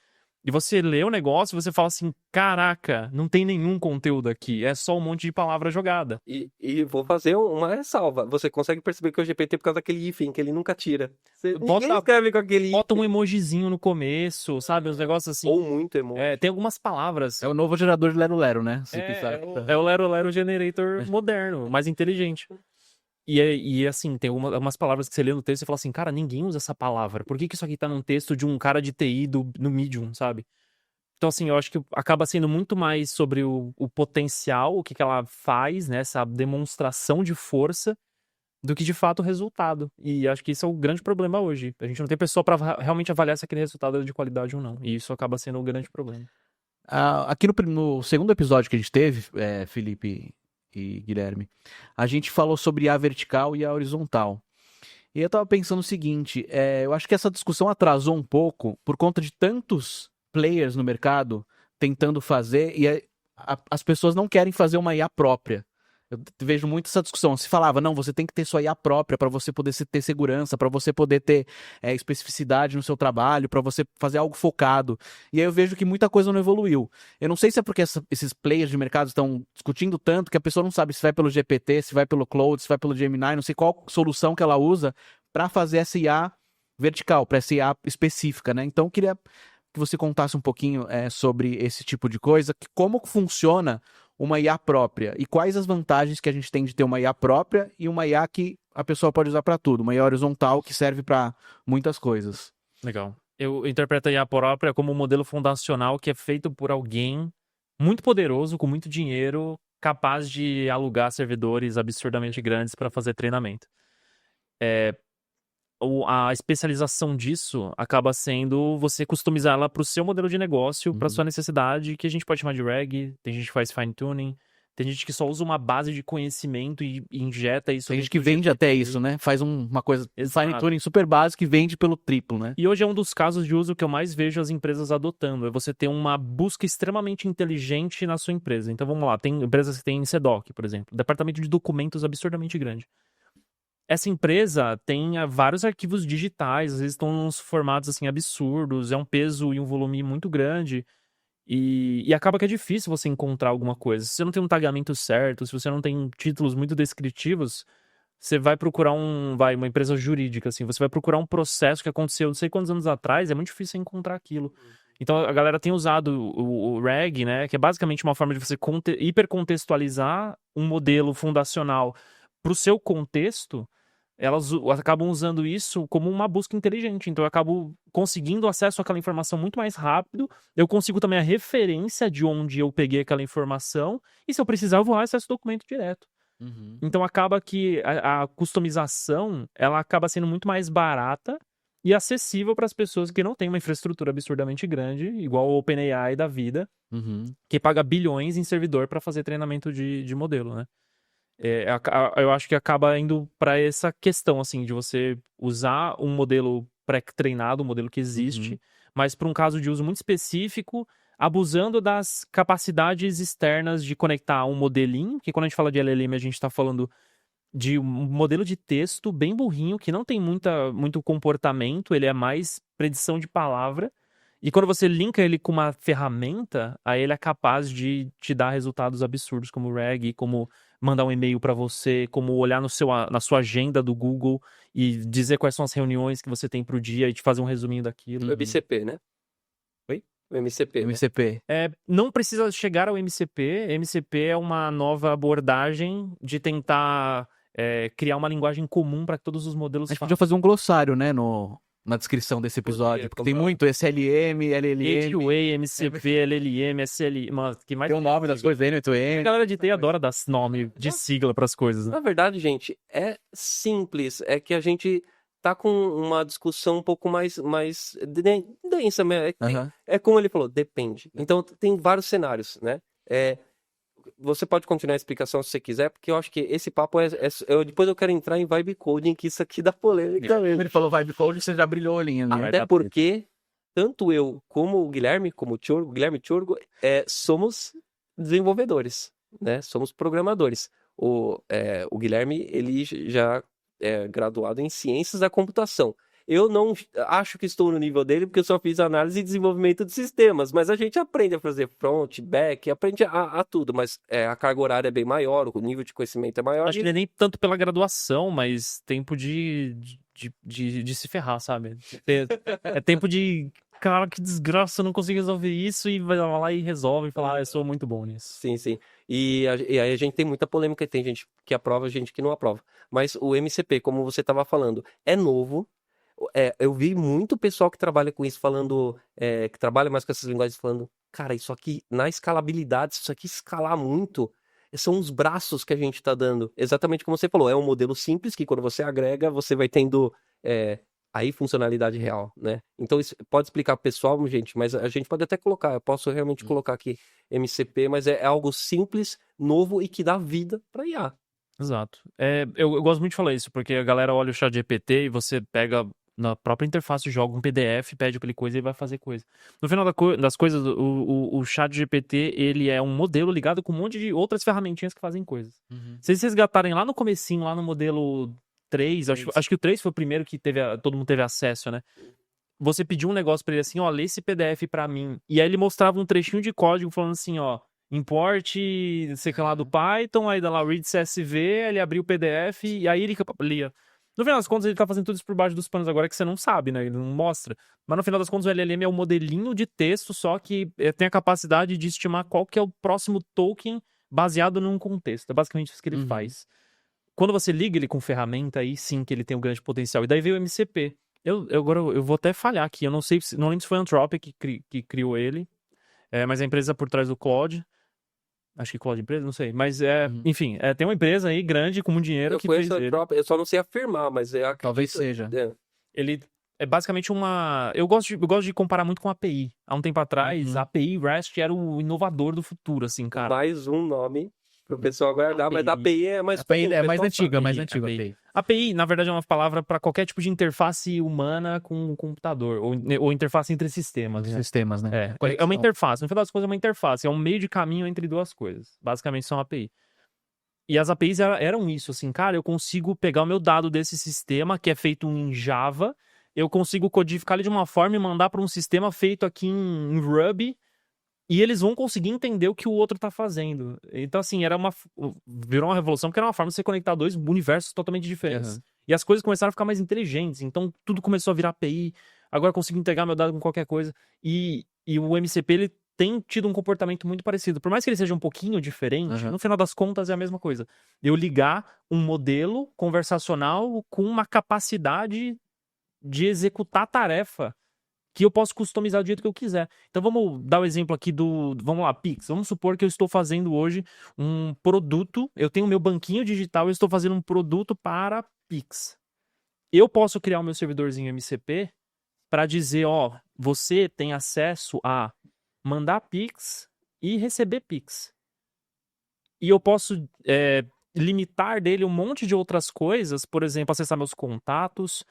E você lê o negócio e você fala assim, caraca, não tem nenhum conteúdo aqui, é só um monte de palavra jogada. E vou fazer uma ressalva. Você consegue perceber que o GPT é por causa daquele hífen que ele nunca tira. Ninguém escreve com aquele hífen. Bota um emojizinho no começo, sabe? Uns negócios assim. Ou muito emoji. Tem algumas palavras. É o novo gerador de Lero Lero, né? Se pensar. É o Lero Lero Generator moderno, mais inteligente. E assim, tem umas palavras que você lê no texto e você fala assim, cara, ninguém usa essa palavra. Por que isso aqui tá num texto de um cara de TI no Medium, sabe? Então, assim, eu acho que acaba sendo muito mais sobre o potencial, o que ela faz, né? Essa demonstração de força, do que de fato o resultado. E acho que isso é o grande problema hoje. A gente não tem pessoa pra realmente avaliar se aquele resultado é de qualidade ou não. E isso acaba sendo o grande problema. Aqui no segundo episódio que a gente teve, Felipe e Guilherme, a gente falou sobre a vertical e a horizontal. E eu tava pensando o seguinte, eu acho que essa discussão atrasou um pouco por conta de tantos players no mercado tentando fazer e as pessoas não querem fazer uma IA própria. Eu vejo muito essa discussão. Se falava, não, você tem que ter sua IA própria para você poder ter segurança, para você poder ter especificidade no seu trabalho, para você fazer algo focado. E aí eu vejo que muita coisa não evoluiu. Eu não sei se é porque esses players de mercado estão discutindo tanto que a pessoa não sabe se vai pelo GPT, se vai pelo Claude, se vai pelo Gemini, não sei qual solução que ela usa para fazer essa IA vertical, para essa IA específica, né? Então eu queria que você contasse um pouquinho sobre esse tipo de coisa, como funciona uma IA própria e quais as vantagens que a gente tem de ter uma IA própria e uma IA que a pessoa pode usar para tudo, uma IA horizontal que serve para muitas coisas. Legal. Eu interpreto a IA própria como um modelo fundacional que é feito por alguém muito poderoso, com muito dinheiro, capaz de alugar servidores absurdamente grandes para fazer treinamento. A especialização disso acaba sendo você customizar ela para o seu modelo de negócio, para sua necessidade, que a gente pode chamar de RAG, tem gente que faz fine tuning, tem gente que só usa uma base de conhecimento e injeta isso. Tem gente que vende até isso, né? Faz uma coisa, fine tuning super básico e vende pelo triplo, né? E hoje é um dos casos de uso que eu mais vejo as empresas adotando, é você ter uma busca extremamente inteligente na sua empresa. Então vamos lá, tem empresas que têm CDOC, por exemplo, departamento de documentos absurdamente grande. Essa empresa tem vários arquivos digitais, às vezes estão nos formatos assim absurdos, é um peso e um volume muito grande, e acaba que é difícil você encontrar alguma coisa. Se você não tem um tagamento certo, se você não tem títulos muito descritivos, você vai procurar uma empresa jurídica, assim, você vai procurar um processo que aconteceu não sei quantos anos atrás, é muito difícil encontrar aquilo. Então a galera tem usado o RAG, né, que é basicamente uma forma de você hipercontextualizar um modelo fundacional para o seu contexto. Elas acabam usando isso como uma busca inteligente. Então eu acabo conseguindo acesso àquela informação muito mais rápido. Eu consigo também a referência de onde eu peguei aquela informação. E se eu precisar, eu vou lá e acesso o documento direto. Então acaba que a customização, ela acaba sendo muito mais barata e acessível para as pessoas que não têm uma infraestrutura absurdamente grande, igual o OpenAI da vida, que paga bilhões em servidor para fazer treinamento de modelo, né? Eu acho que acaba indo para essa questão, assim, de você usar um modelo pré-treinado, um modelo que existe, mas para um caso de uso muito específico, abusando das capacidades externas de conectar um modelinho, que quando a gente fala de LLM, a gente está falando de um modelo de texto bem burrinho, que não tem muito comportamento, ele é mais predição de palavra. E quando você linka ele com uma ferramenta, aí ele é capaz de te dar resultados absurdos, como o RAG, como mandar um e-mail para você, como olhar na sua agenda do Google e dizer quais são as reuniões que você tem pro dia e te fazer um resuminho daquilo. O MCP, né? Oi? O MCP. Né? MCP. Não precisa chegar ao MCP. MCP é uma nova abordagem de tentar criar uma linguagem comum para que todos os modelos A gente podia fazer um glossário, né, na descrição desse episódio, porque tem muito SLM, LLM, HUA, MCP, LLM, SLM, mano, que mais tem o nome das coisas, A N8N. galera de TI adora dar nome de sigla pras coisas, né? Na verdade, gente, é simples. É que a gente tá com uma discussão um pouco mais densa. É como ele falou, depende. Então, tem vários cenários, né? Você pode continuar a explicação se você quiser, porque eu acho que esse papo depois eu quero entrar em vibe coding, que isso aqui dá polêmica mesmo. Ele falou vibe coding, você já brilhou a linha. Né? Até porque, tanto eu como o Guilherme, como o Guilherme Tchorgo, somos desenvolvedores, né? Somos programadores. O Guilherme, ele já é graduado em Ciências da Computação. Eu não acho que estou no nível dele, porque eu só fiz análise e desenvolvimento de sistemas, mas a gente aprende a fazer front, back, aprende a tudo, mas a carga horária é bem maior, o nível de conhecimento é maior. Acho que não é nem tanto pela graduação, mas tempo de se ferrar, sabe? É tempo de... Cara, que desgraça, eu não consigo resolver isso, e vai lá e resolve, e fala, eu sou muito bom nisso. Sim, sim. E aí a gente tem muita polêmica, e tem gente que aprova, gente que não aprova. Mas o MCP, como você estava falando, é novo. Eu vi muito pessoal que trabalha com isso falando, que trabalha mais com essas linguagens, falando, cara, isso aqui, na escalabilidade, se isso aqui escalar muito, são os braços que a gente está dando. Exatamente como você falou, é um modelo simples que quando você agrega, você vai tendo aí funcionalidade real, né? Então, isso pode explicar pro pessoal, gente, mas a gente pode até colocar, eu posso realmente colocar aqui MCP, mas é algo simples, novo e que dá vida para IA. Exato. Eu gosto muito de falar isso, porque a galera olha o ChatGPT e você pega na própria interface, joga um PDF, pede aquele coisa e vai fazer coisa. No final das coisas, o ChatGPT, ele é um modelo ligado com um monte de outras ferramentinhas que fazem coisas. Se vocês resgatarem lá no comecinho, lá no modelo 3, acho que o 3 foi o primeiro que todo mundo teve acesso, né? Você pediu um negócio pra ele assim, ó, lê esse PDF pra mim. E aí ele mostrava um trechinho de código falando assim, ó, importe, sei lá, do Python, aí dá lá read CSV, ele abriu o PDF e aí ele lia. No final das contas, ele tá fazendo tudo isso por baixo dos panos agora que você não sabe, né? Ele não mostra. Mas no final das contas, o LLM é um modelinho de texto, só que tem a capacidade de estimar qual que é o próximo token baseado num contexto. É basicamente isso que ele faz. Quando você liga ele com ferramenta, aí sim que ele tem um grande potencial. E daí veio o MCP. Agora eu vou até falhar aqui. Eu não lembro se foi a Anthropic que criou ele. Mas a empresa por trás do Claude. Acho que Claude empresa, não sei. Mas enfim, tem uma empresa aí grande com muito dinheiro que fez ele. Eu só não sei afirmar, mas talvez seja. Ele é basicamente uma... Eu gosto de comparar muito com a API. Há um tempo atrás, a API REST era o inovador do futuro, assim, cara. Mais um nome pro pessoal guardar, mas a API é mais... API é mais antiga, API. API, na verdade, é uma palavra para qualquer tipo de interface humana com um computador, ou interface entre sistemas. Né? Sistemas, né? É uma interface. No final das contas, é uma interface. É um meio de caminho entre duas coisas. Basicamente, são API. E as APIs eram isso, assim, cara, eu consigo pegar o meu dado desse sistema, que é feito em Java, eu consigo codificar ele de uma forma e mandar para um sistema feito aqui em Ruby, e eles vão conseguir entender o que o outro tá fazendo. Então, assim, virou uma revolução, porque era uma forma de você conectar dois universos totalmente diferentes. E as coisas começaram a ficar mais inteligentes, então tudo começou a virar API, agora eu consigo integrar meu dado com qualquer coisa. E E o MCP, ele tem tido um comportamento muito parecido. Por mais que ele seja um pouquinho diferente, Uhum. no final das contas é a mesma coisa. Eu ligar um modelo conversacional com uma capacidade de executar tarefa que eu posso customizar do jeito que eu quiser. Então vamos dar o exemplo aqui vamos lá, Pix. Vamos supor que eu estou fazendo hoje um produto, eu tenho o meu banquinho digital, eu estou fazendo um produto para Pix. Eu posso criar o meu servidorzinho MCP para dizer, ó, você tem acesso a mandar Pix e receber Pix. E eu posso limitar dele um monte de outras coisas, por exemplo, acessar meus contatos,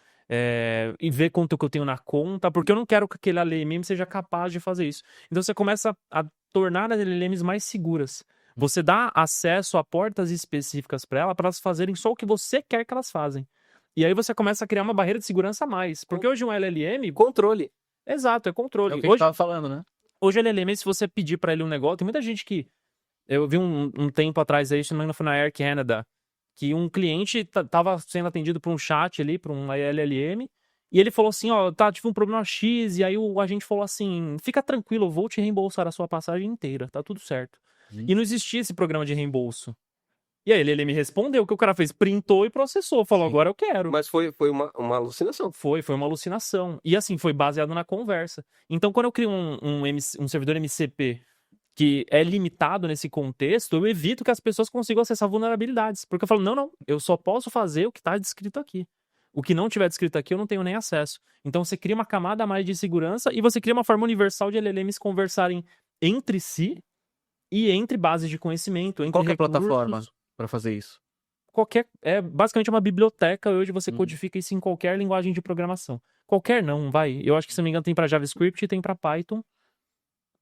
e ver quanto que eu tenho na conta, porque eu não quero que aquele LLM seja capaz de fazer isso. Então você começa a tornar as LLMs mais seguras. Você dá acesso a portas específicas para elas fazerem só o que você quer que elas fazem. E aí você começa a criar uma barreira de segurança a mais. Porque hoje um LLM... Controle. Exato, é controle. É o que a gente tava falando, né? Hoje o LLM, se você pedir para ele um negócio, tem muita gente que... Eu vi um tempo atrás aí, se não me engano, foi na Air Canada, que um cliente tava sendo atendido por um chat ali, por um LLM, e ele falou assim, ó, tive um problema X, e aí o agente falou assim, fica tranquilo, eu vou te reembolsar a sua passagem inteira, tá tudo certo. E não existia esse programa de reembolso. E aí ele me respondeu, o que o cara fez? Printou e processou, falou, agora eu quero. Mas foi uma alucinação. Foi uma alucinação. E assim, foi baseado na conversa. Então, quando eu crio um servidor MCP que é limitado nesse contexto, eu evito que as pessoas consigam acessar vulnerabilidades. Porque eu falo, não, eu só posso fazer o que está descrito aqui. O que não tiver descrito aqui, eu não tenho nem acesso. Então, você cria uma camada a mais de segurança e você cria uma forma universal de LLMs conversarem entre si e entre bases de conhecimento, entre Qual que é a recursos. plataforma para fazer isso? Basicamente uma biblioteca, hoje você codifica isso em qualquer linguagem de programação. Qualquer não, vai. Eu acho que, se não me engano, tem para JavaScript e tem para Python.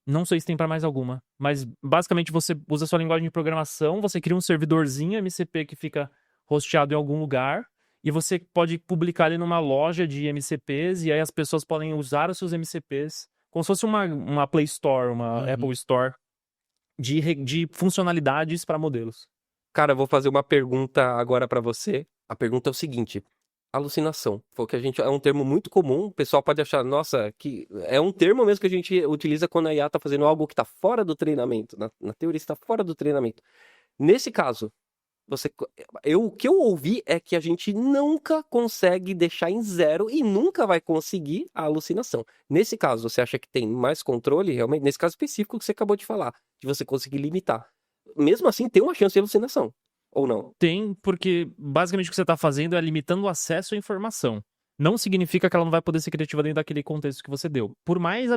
Não sei se tem para mais alguma. Mas, basicamente, você usa a sua linguagem de programação, você cria um servidorzinho MCP que fica hosteado em algum lugar, e você pode publicar ele numa loja de MCPs, e aí as pessoas podem usar os seus MCPs, como se fosse uma Play Store, uma Apple Store, de funcionalidades para modelos. Cara, eu vou fazer uma pergunta agora pra você. A pergunta é o seguinte: alucinação. Foi o que é um termo muito comum. O pessoal pode achar, nossa, que é um termo mesmo que a gente utiliza quando a IA tá fazendo algo que tá fora do treinamento. Na teoria está fora do treinamento. Nesse caso, o que eu ouvi é que a gente nunca consegue deixar em zero e nunca vai conseguir a alucinação. Nesse caso, você acha que tem mais controle, realmente? Nesse caso específico que você acabou de falar, de você conseguir limitar. Mesmo assim, tem uma chance de alucinação. Ou não? Tem, porque basicamente o que você está fazendo é limitando o acesso à informação. Não significa que ela não vai poder ser criativa dentro daquele contexto que você deu. Por mais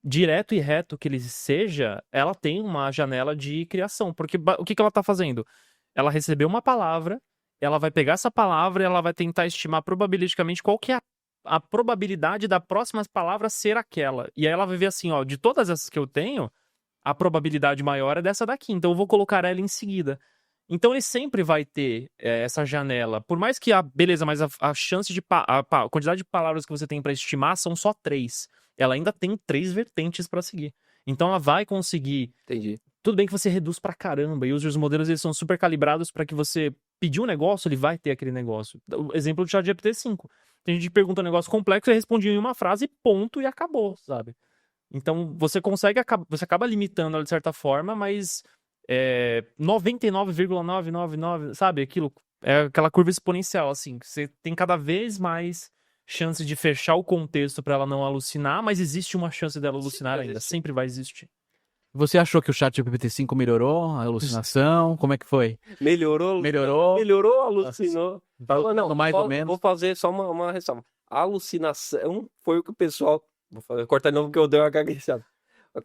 direto e reto que ele seja, ela tem uma janela de criação. Porque o que ela está fazendo? Ela recebeu uma palavra, ela vai pegar essa palavra e ela vai tentar estimar probabilisticamente qual que é a probabilidade da próxima palavra ser aquela. E aí ela vai ver assim, ó, de todas essas que eu tenho, a probabilidade maior é dessa daqui, então eu vou colocar ela em seguida. Então ele sempre vai ter essa janela. Por mais que beleza, mas a chance a quantidade de palavras que você tem para estimar são só 3. Ela ainda tem 3 vertentes para seguir. Então ela vai conseguir. Entendi. Tudo bem que você reduz pra caramba, e os modelos eles são super calibrados para que você pedir um negócio, ele vai ter aquele negócio. O exemplo do ChatGPT-5. Tem gente que pergunta um negócio complexo, ele responde em uma frase, ponto, e acabou, sabe? Então, você acaba limitando ela de certa forma, mas 99,999, sabe? Aquilo é aquela curva exponencial, assim. Você tem cada vez mais chance de fechar o contexto para ela não alucinar, mas existe uma chance dela alucinar ainda. Sempre vai existir. Você achou que o ChatGPT-5 melhorou a alucinação? Como é que foi? Melhorou, alucinou. Não, mais ou menos. Vou fazer só uma ressalva. A alucinação foi o que o pessoal... Vou cortar de novo porque eu dei uma gaguejada.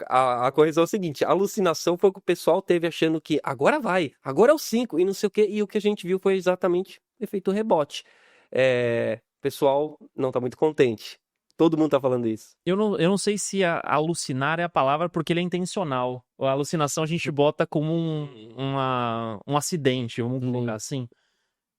A correção é o seguinte: a alucinação foi o que o pessoal teve achando que agora é o 5 e não sei o quê. E o que a gente viu foi exatamente efeito rebote. O pessoal não tá muito contente. Todo mundo tá falando isso. Eu não sei se alucinar é a palavra, porque ele é intencional. A alucinação a gente bota como um acidente, vamos colocar assim.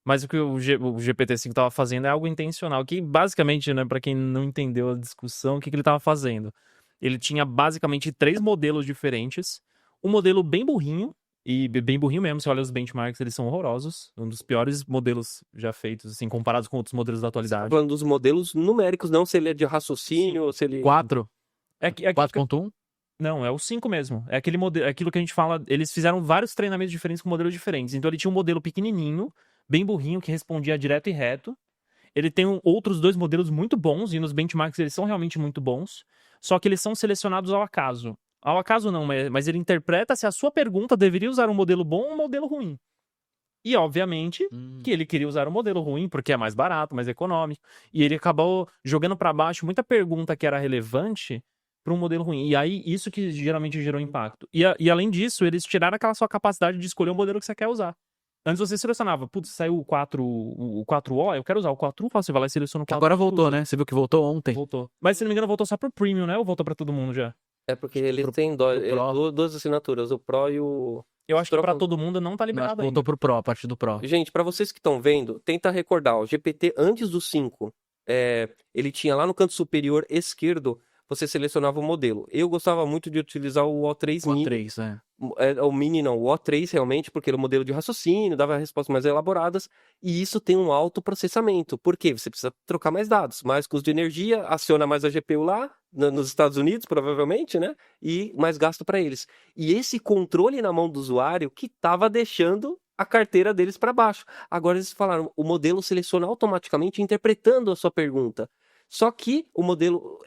Mas o que o GPT-5 estava fazendo é algo intencional, que basicamente, né, para quem não entendeu a discussão, o que ele estava fazendo? Ele tinha basicamente 3 modelos diferentes, um modelo bem burrinho E bem burrinho mesmo, você olha os benchmarks, eles são horrorosos. Um dos piores modelos já feitos, assim, comparados com outros modelos da Tá atualidade. falando dos modelos numéricos, não se ele é de raciocínio ou se ele... 4? É que 4.1? Não, é o 5 mesmo. É aquele modelo, é aquilo que a gente fala. Eles fizeram vários treinamentos diferentes com modelos diferentes. Então ele tinha um modelo pequenininho, bem burrinho, que respondia direto e reto. Ele tem outros 2 modelos muito bons, e nos benchmarks eles são realmente muito bons. Só que eles são selecionados ao acaso. Ao acaso não, mas ele interpreta se a sua pergunta deveria usar um modelo bom ou um modelo ruim. E, obviamente, que ele queria usar um modelo ruim, porque é mais barato, mais econômico. E ele acabou jogando pra baixo muita pergunta que era relevante para um modelo ruim. E aí, isso que geralmente gerou impacto. E além disso, eles tiraram aquela sua capacidade de escolher o modelo que você quer usar. Antes você selecionava, putz, saiu o 4O, eu quero usar o 4O, você vai lá e seleciona o 4O. Agora voltou, né? Você viu que voltou ontem. Voltou. Mas, se não me engano, voltou só pro Premium, né? Ou voltou pra todo mundo já? É porque eles têm Pro. duas assinaturas, o Pro e o... Eu acho que pra trocam- todo mundo não tá Eu acho liberado que ainda. voltou pro Pro, a partir do Pro. Gente, para vocês que estão vendo, tenta recordar, o GPT antes do 5, ele tinha lá no canto superior esquerdo, você selecionava o modelo. Eu gostava muito de utilizar o O3 Mini. 3, O Mini não, o O3 realmente, porque era o modelo de raciocínio, dava respostas mais elaboradas, e isso tem um alto processamento. Por quê? Você precisa trocar mais dados, mais custo de energia, aciona mais a GPU lá, nos Estados Unidos, provavelmente, né? E mais gasto para eles. E esse controle na mão do usuário que estava deixando a carteira deles para baixo. Agora eles falaram, o modelo seleciona automaticamente interpretando a sua pergunta. Só que o modelo,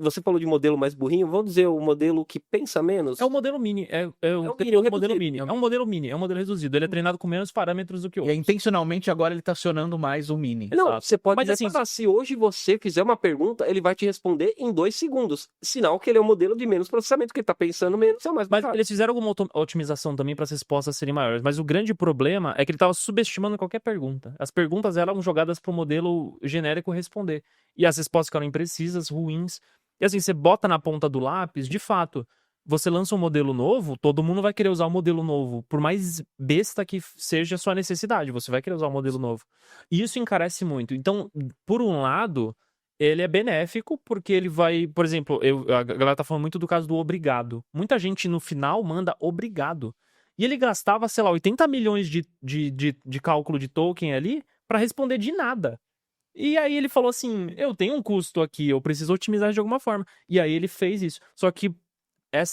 você falou de modelo mais burrinho, vamos dizer o modelo que pensa menos? É o modelo mini. É o mini, o modelo reduzido. mini. É um modelo mini, é um modelo reduzido. Ele é treinado com menos parâmetros do que o E intencionalmente agora ele tá acionando mais o Mini. Não, Exato. você pode Mas, dizer, assim, se hoje você fizer uma pergunta, ele vai te responder em 2 segundos. Sinal que ele é um modelo de menos processamento, que ele tá pensando menos, é o mais Mas barato. eles fizeram alguma otimização também para as respostas serem maiores. Mas o grande problema é que ele estava subestimando qualquer pergunta. As perguntas eram jogadas para o modelo genérico responder. E as respostas ficaram imprecisas, ruins. E assim, você bota na ponta do lápis, de fato, você lança um modelo novo, todo mundo vai querer usar o modelo novo. Por mais besta que seja a sua necessidade, você vai querer usar o modelo novo. E isso encarece muito. Então, por um lado, ele é benéfico, porque ele vai, por exemplo, a galera tá falando muito do caso do obrigado. Muita gente no final manda obrigado. E ele gastava, sei lá, 80 milhões de cálculo de token ali pra responder de nada. E aí ele falou assim, eu tenho um custo aqui, eu preciso otimizar de alguma forma. E aí ele fez isso. Só que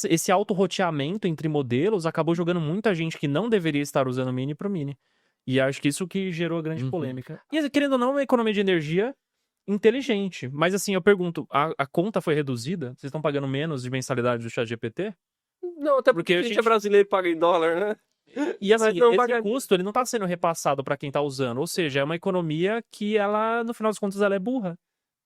esse auto-roteamento entre modelos acabou jogando muita gente que não deveria estar usando Mini pro Mini. E acho que isso que gerou a grande polêmica. E querendo ou não, é uma economia de energia inteligente. Mas assim, eu pergunto, a conta foi reduzida? Vocês estão pagando menos de mensalidade do ChatGPT? Não, até porque a gente é brasileiro e paga em dólar, né? E assim, Mas não esse paga- custo, ele não tá sendo repassado pra quem tá usando. Ou seja, é uma economia que ela, no final das contas, ela é burra.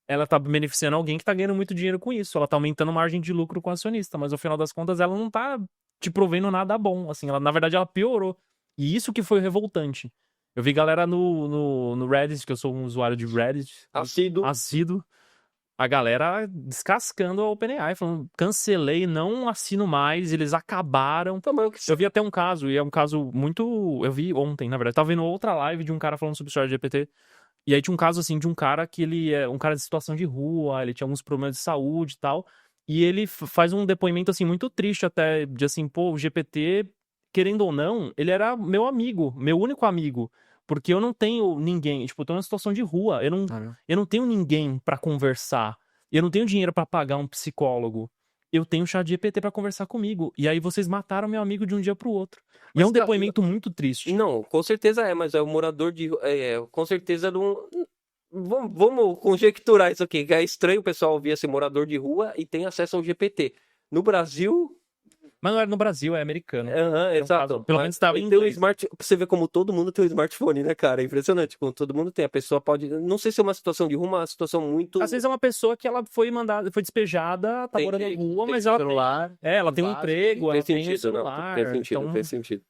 Ela tá beneficiando alguém que tá ganhando muito dinheiro com isso. Ela tá aumentando a margem de lucro com o acionista. Mas no final das contas, ela não tá te provendo nada bom. Assim, ela, na verdade, ela piorou. E isso que foi revoltante. Eu vi galera no Reddit, que eu sou um usuário de Reddit. Assíduo. A galera descascando a OpenAI, falando, cancelei, não assino mais, eles acabaram. Então, mas o que Eu vi até um caso, e é um caso muito... Eu vi ontem, na verdade. Tava vendo outra live de um cara falando sobre o ChatGPT. E aí tinha um caso, assim, de um cara que ele é um cara de situação de rua, ele tinha alguns problemas de saúde e tal. E ele faz um depoimento, assim, muito triste até, de assim, pô, o GPT, querendo ou não, ele era meu amigo, meu único amigo. Porque eu não tenho ninguém, tipo, eu tô numa situação de rua, eu não tenho ninguém pra conversar. Eu não tenho dinheiro pra pagar um psicólogo. Eu tenho o ChatGPT pra conversar comigo. E aí vocês mataram meu amigo de um dia pro outro. E Mas é um depoimento muito triste. Não, com certeza mas é o morador de... com certeza não... Vamos conjecturar isso aqui, que é estranho o pessoal ouvir esse morador de rua e tem acesso ao GPT. No Brasil... Mas não era no Brasil, é americano. Exato. Pelo menos tava em tem um inglês. pra você ver como todo mundo tem um smartphone, né, cara? É impressionante. Como todo mundo tem. A pessoa pode... Não sei se é uma situação de rua, uma situação muito... Às vezes é uma pessoa que ela foi mandada, foi despejada, tá morando na rua, mas ela celular. ela tem um emprego, ela tem sentido, celular. Fez sentido, Então, fez sentido.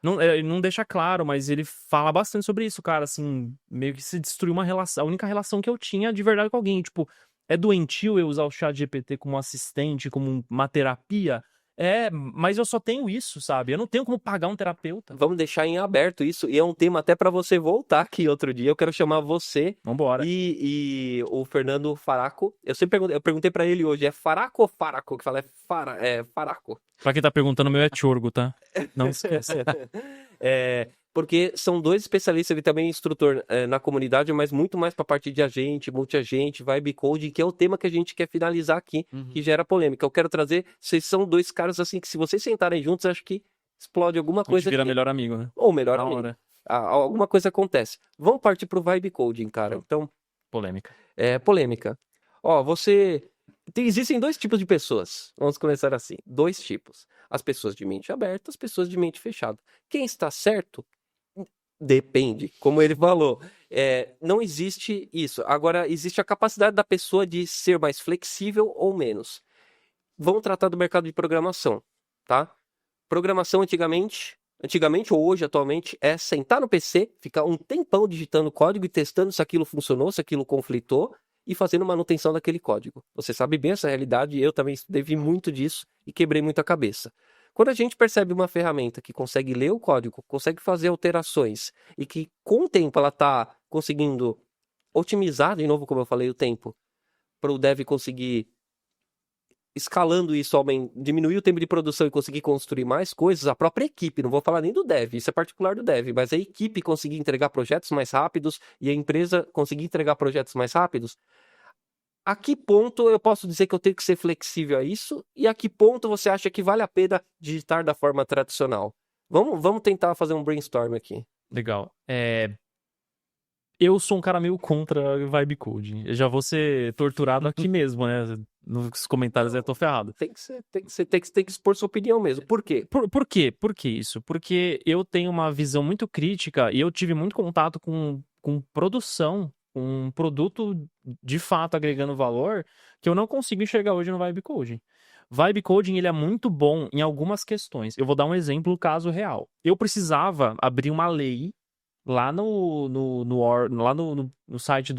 não deixa claro, mas ele fala bastante sobre isso, cara, assim, meio que se destruiu uma relação, a única relação que eu tinha de verdade com alguém, tipo, é doentio eu usar o ChatGPT como assistente, como uma terapia? Mas eu só tenho isso, sabe? Eu não tenho como pagar um terapeuta. Vamos deixar em aberto isso, e é um tema até para você voltar aqui outro dia. Eu quero chamar você Vambora. e o Fernando Faraco. Eu perguntei para ele hoje, é Faraco ou Faraco? Que fala é Faraco. Pra quem tá perguntando, o meu é Tiorgo, tá? Não esquece. Porque são dois especialistas, ele também é instrutor na comunidade, mas muito mais para a parte de agente, multi-agente, vibe coding, que é o tema que a gente quer finalizar aqui, que gera polêmica. Eu quero trazer, vocês são dois caras assim, que se vocês sentarem juntos, acho que explode alguma A gente coisa. vira melhor amigo, né? Ou melhor Da amigo. hora. Alguma coisa acontece. Vamos partir pro vibe coding, cara. Então, Polêmica. polêmica. Ó, existem dois tipos de pessoas. Vamos começar assim. Dois tipos. As pessoas de mente aberta, as pessoas de mente fechada. Quem está certo? Depende. Como ele falou. Não existe isso. Agora, existe a capacidade da pessoa de ser mais flexível ou menos. Vamos tratar do mercado de programação, tá? Programação antigamente ou hoje, atualmente, é sentar no PC, ficar um tempão digitando código e testando se aquilo funcionou, se aquilo conflitou e fazendo manutenção daquele código. Você sabe bem essa realidade, eu também vi muito disso e quebrei muita cabeça. Quando a gente percebe uma ferramenta que consegue ler o código, consegue fazer alterações e que com o tempo ela está conseguindo otimizar, de novo, como eu falei, o tempo, para o dev conseguir escalando isso, diminuir o tempo de produção e conseguir construir mais coisas, a própria equipe, não vou falar nem do dev, isso é particular do dev, mas a equipe conseguir entregar projetos mais rápidos e a empresa conseguir entregar projetos mais rápidos, a que ponto eu posso dizer que eu tenho que ser flexível a isso e a que ponto você acha que vale a pena digitar da forma tradicional? Vamos tentar fazer um brainstorm aqui. Legal. Eu sou um cara meio contra vibe coding. Eu já vou ser torturado aqui mesmo, né? Nos comentários eu tô ferrado. Tem que expor sua opinião mesmo. Por quê? Por quê? Por que isso? Porque eu tenho uma visão muito crítica e eu tive muito contato com produção, com um produto de fato agregando valor, que eu não consigo enxergar hoje no vibe coding. Vibe coding, ele é muito bom em algumas questões. Eu vou dar um exemplo, caso real. Eu precisava abrir uma lei lá no site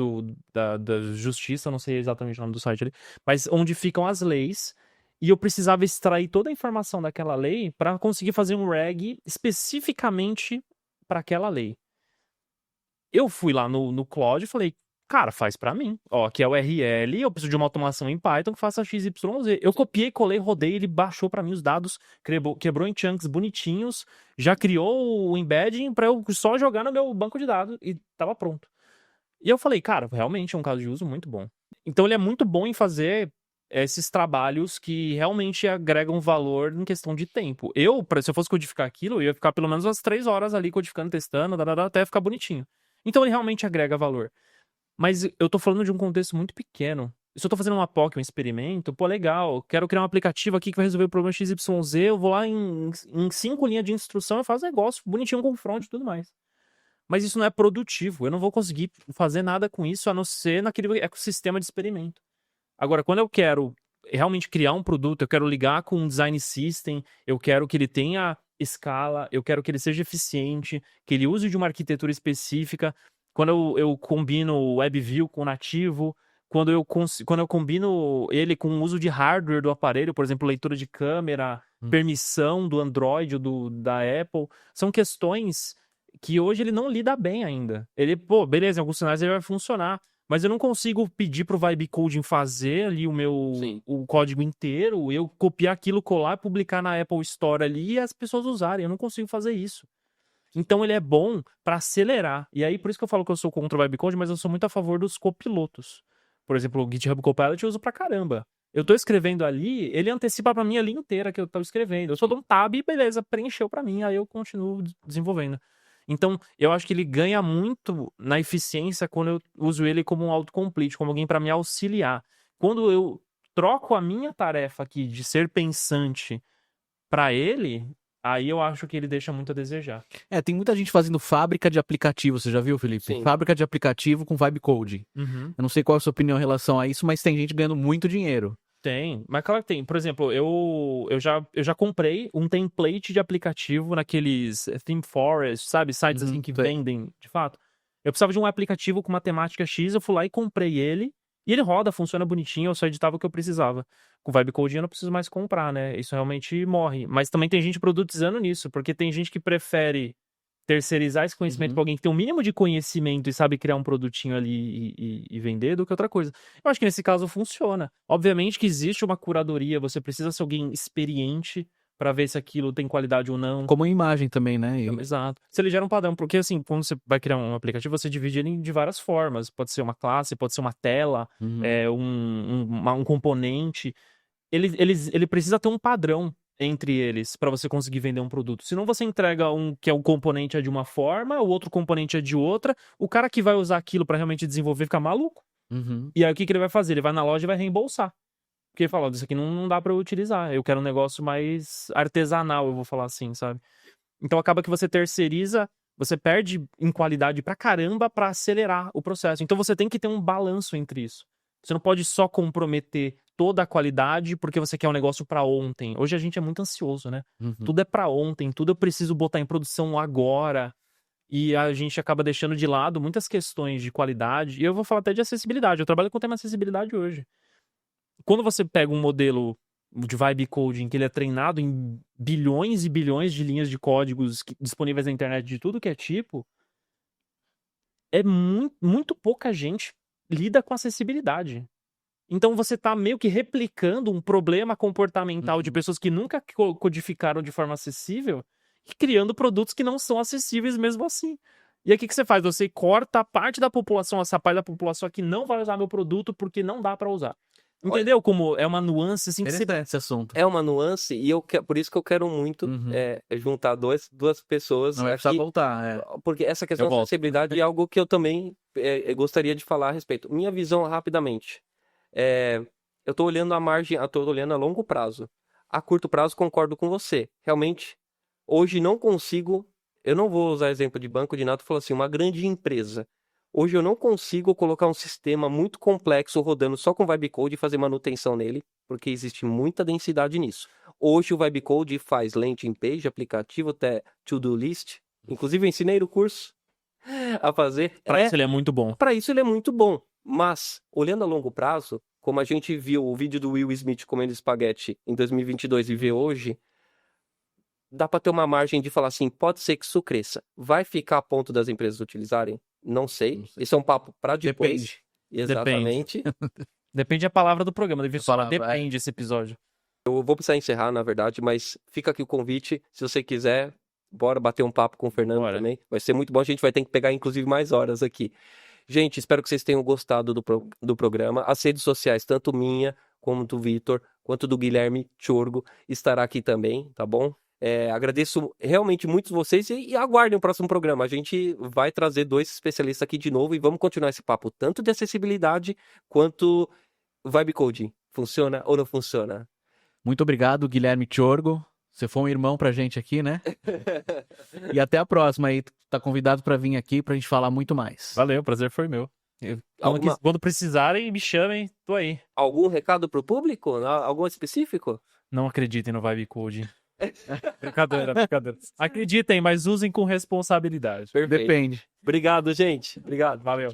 da Justiça, não sei exatamente o nome do site ali, mas onde ficam as leis, e eu precisava extrair toda a informação daquela lei para conseguir fazer um reg especificamente para aquela lei. Eu fui lá no Claude e falei, cara, faz pra mim. Ó, aqui é o URL, eu preciso de uma automação em Python que faça XYZ. Eu copiei, colei, rodei, ele baixou pra mim os dados, quebrou em chunks bonitinhos, já criou o embedding pra eu só jogar no meu banco de dados e tava pronto. E eu falei, cara, realmente é um caso de uso muito bom. Então ele é muito bom em fazer esses trabalhos que realmente agregam valor em questão de tempo. Se eu fosse codificar aquilo, eu ia ficar pelo menos umas 3 horas ali codificando, testando, até ficar bonitinho. Então ele realmente agrega valor. Mas eu tô falando de um contexto muito pequeno. Se eu tô fazendo uma POC, um experimento, pô, legal, quero criar um aplicativo aqui que vai resolver o problema XYZ, eu vou lá em 5 linhas de instrução e faço negócio bonitinho com front e tudo mais. Mas isso não é produtivo, eu não vou conseguir fazer nada com isso, a não ser naquele ecossistema de experimento. Agora, quando eu quero realmente criar um produto, eu quero ligar com um design system, eu quero que ele tenha escala, eu quero que ele seja eficiente, que ele use de uma arquitetura específica. Quando eu combino o WebView com o nativo, quando eu combino ele com o uso de hardware do aparelho, por exemplo, leitura de câmera, permissão do Android ou da Apple, são questões que hoje ele não lida bem ainda. Ele, beleza, em alguns cenários ele vai funcionar, mas eu não consigo pedir pro Vibe Coding fazer ali o código inteiro, eu copiar aquilo, colar, publicar na Apple Store ali e as pessoas usarem. Eu não consigo fazer isso. Então ele é bom para acelerar. E aí, por isso que eu falo que eu sou contra o Vibe Coding, mas eu sou muito a favor dos copilotos. Por exemplo, o GitHub Copilot eu uso pra caramba. Eu tô escrevendo ali, ele antecipa pra mim a linha inteira que eu tô escrevendo. Eu só dou um tab e beleza, preencheu pra mim, aí eu continuo desenvolvendo. Então, eu acho que ele ganha muito na eficiência quando eu uso ele como um autocomplete, como alguém para me auxiliar. Quando eu troco a minha tarefa aqui de ser pensante para ele, aí eu acho que ele deixa muito a desejar. Tem muita gente fazendo fábrica de aplicativo, você já viu, Felipe? Sim. Fábrica de aplicativo com vibe coding. Uhum. Eu não sei qual é a sua opinião em relação a isso, mas tem gente ganhando muito dinheiro. Tem, mas claro que tem. Por exemplo, eu já comprei um template de aplicativo naqueles ThemeForest, sabe? Sites assim que vendem, de fato. Eu precisava de um aplicativo com uma temática X, eu fui lá e comprei ele. E ele roda, funciona bonitinho, eu só editava o que eu precisava. Com o Vibe Coding eu não preciso mais comprar, né? Isso realmente morre. Mas também tem gente produtizando nisso, porque tem gente que prefere terceirizar esse conhecimento pra alguém que tem um mínimo de conhecimento e sabe criar um produtinho ali e vender do que outra coisa. Eu acho que nesse caso funciona. Obviamente que existe uma curadoria, você precisa ser alguém experiente pra ver se aquilo tem qualidade ou não. Como imagem também, né? Exato. Se ele gera um padrão, porque assim, quando você vai criar um aplicativo, você divide ele de várias formas. Pode ser uma classe, pode ser uma tela, um componente. Ele precisa ter um padrão entre eles para você conseguir vender um produto. Senão você entrega um que é um componente é de uma forma, o outro componente é de outra. O cara que vai usar aquilo para realmente desenvolver fica maluco. E aí o que ele vai fazer? Ele vai na loja e vai reembolsar. Porque ele fala, isso aqui não dá para eu utilizar. Eu quero um negócio mais artesanal, eu vou falar assim, sabe? Então acaba que você terceiriza, você perde em qualidade pra caramba pra acelerar o processo. Então você tem que ter um balanço entre isso. Você não pode só comprometer toda a qualidade porque você quer um negócio pra ontem. Hoje a gente é muito ansioso, né? Tudo é pra ontem, tudo eu preciso botar em produção agora. E a gente acaba deixando de lado muitas questões de qualidade. E eu vou falar até de acessibilidade. Eu trabalho com o tema acessibilidade hoje. Quando você pega um modelo de Vibe Coding, que ele é treinado em bilhões e bilhões de linhas de códigos disponíveis na internet de tudo que é tipo, é muito pouca gente lida com acessibilidade. Então você tá meio que replicando um problema comportamental de pessoas que nunca codificaram de forma acessível e criando produtos que não são acessíveis mesmo assim. E aí o que você faz? Você corta a parte da população, essa parte da população que não vai usar meu produto porque não dá pra usar. Entendeu como é uma nuance assim que você... Interessante esse assunto. É uma nuance e por isso que eu quero muito juntar duas pessoas Não vai precisar aqui, voltar. porque essa questão Eu da volto. acessibilidade é algo que eu também gostaria de falar a respeito. Minha visão rapidamente. Eu tô olhando a margem, eu tô olhando a longo prazo. A curto prazo concordo com você. Realmente, hoje não consigo, eu não vou usar exemplo de banco de nada, eu falo assim, uma grande empresa. Hoje eu não consigo colocar um sistema muito complexo rodando só com Vibe Code e fazer manutenção nele, porque existe muita densidade nisso. Hoje o Vibe Code faz landing page, aplicativo, até to-do list. Inclusive eu ensinei no curso a fazer. Pra isso ele é muito bom. Para isso ele é muito bom. Mas, olhando a longo prazo, como a gente viu o vídeo do Will Smith comendo espaguete em 2022 e vê hoje, dá para ter uma margem de falar assim, pode ser que isso cresça. Vai ficar a ponto das empresas utilizarem? Não sei. Esse é um papo para depois. Depende. Exatamente. Depende da palavra do programa. Devia falar, palavra, depende esse episódio. Eu vou precisar encerrar, na verdade, mas fica aqui o convite. Se você quiser, bora bater um papo com o Fernando também. Vai ser muito bom. A gente vai ter que pegar, inclusive, mais horas aqui. Gente, espero que vocês tenham gostado do programa. As redes sociais, tanto minha, como do Vitor, quanto do Guilherme Tchorgo, estará aqui também, tá bom? Agradeço realmente muito vocês e aguardem o próximo programa. A gente vai trazer 2 especialistas aqui de novo e vamos continuar esse papo, tanto de acessibilidade quanto Vibe Coding. Funciona ou não funciona? Muito obrigado, Guilherme Tchorgo. Você foi um irmão pra gente aqui, né? E até a próxima aí. Tá convidado pra vir aqui pra gente falar muito mais. Valeu, o prazer foi meu. Quando precisarem, me chamem, tô aí. Algum recado pro público? Algum específico? Não acreditem no Vibe Coding. Brincadeira. Acreditem, mas usem com responsabilidade. Perfeito. Depende. Obrigado, gente. Obrigado. Valeu.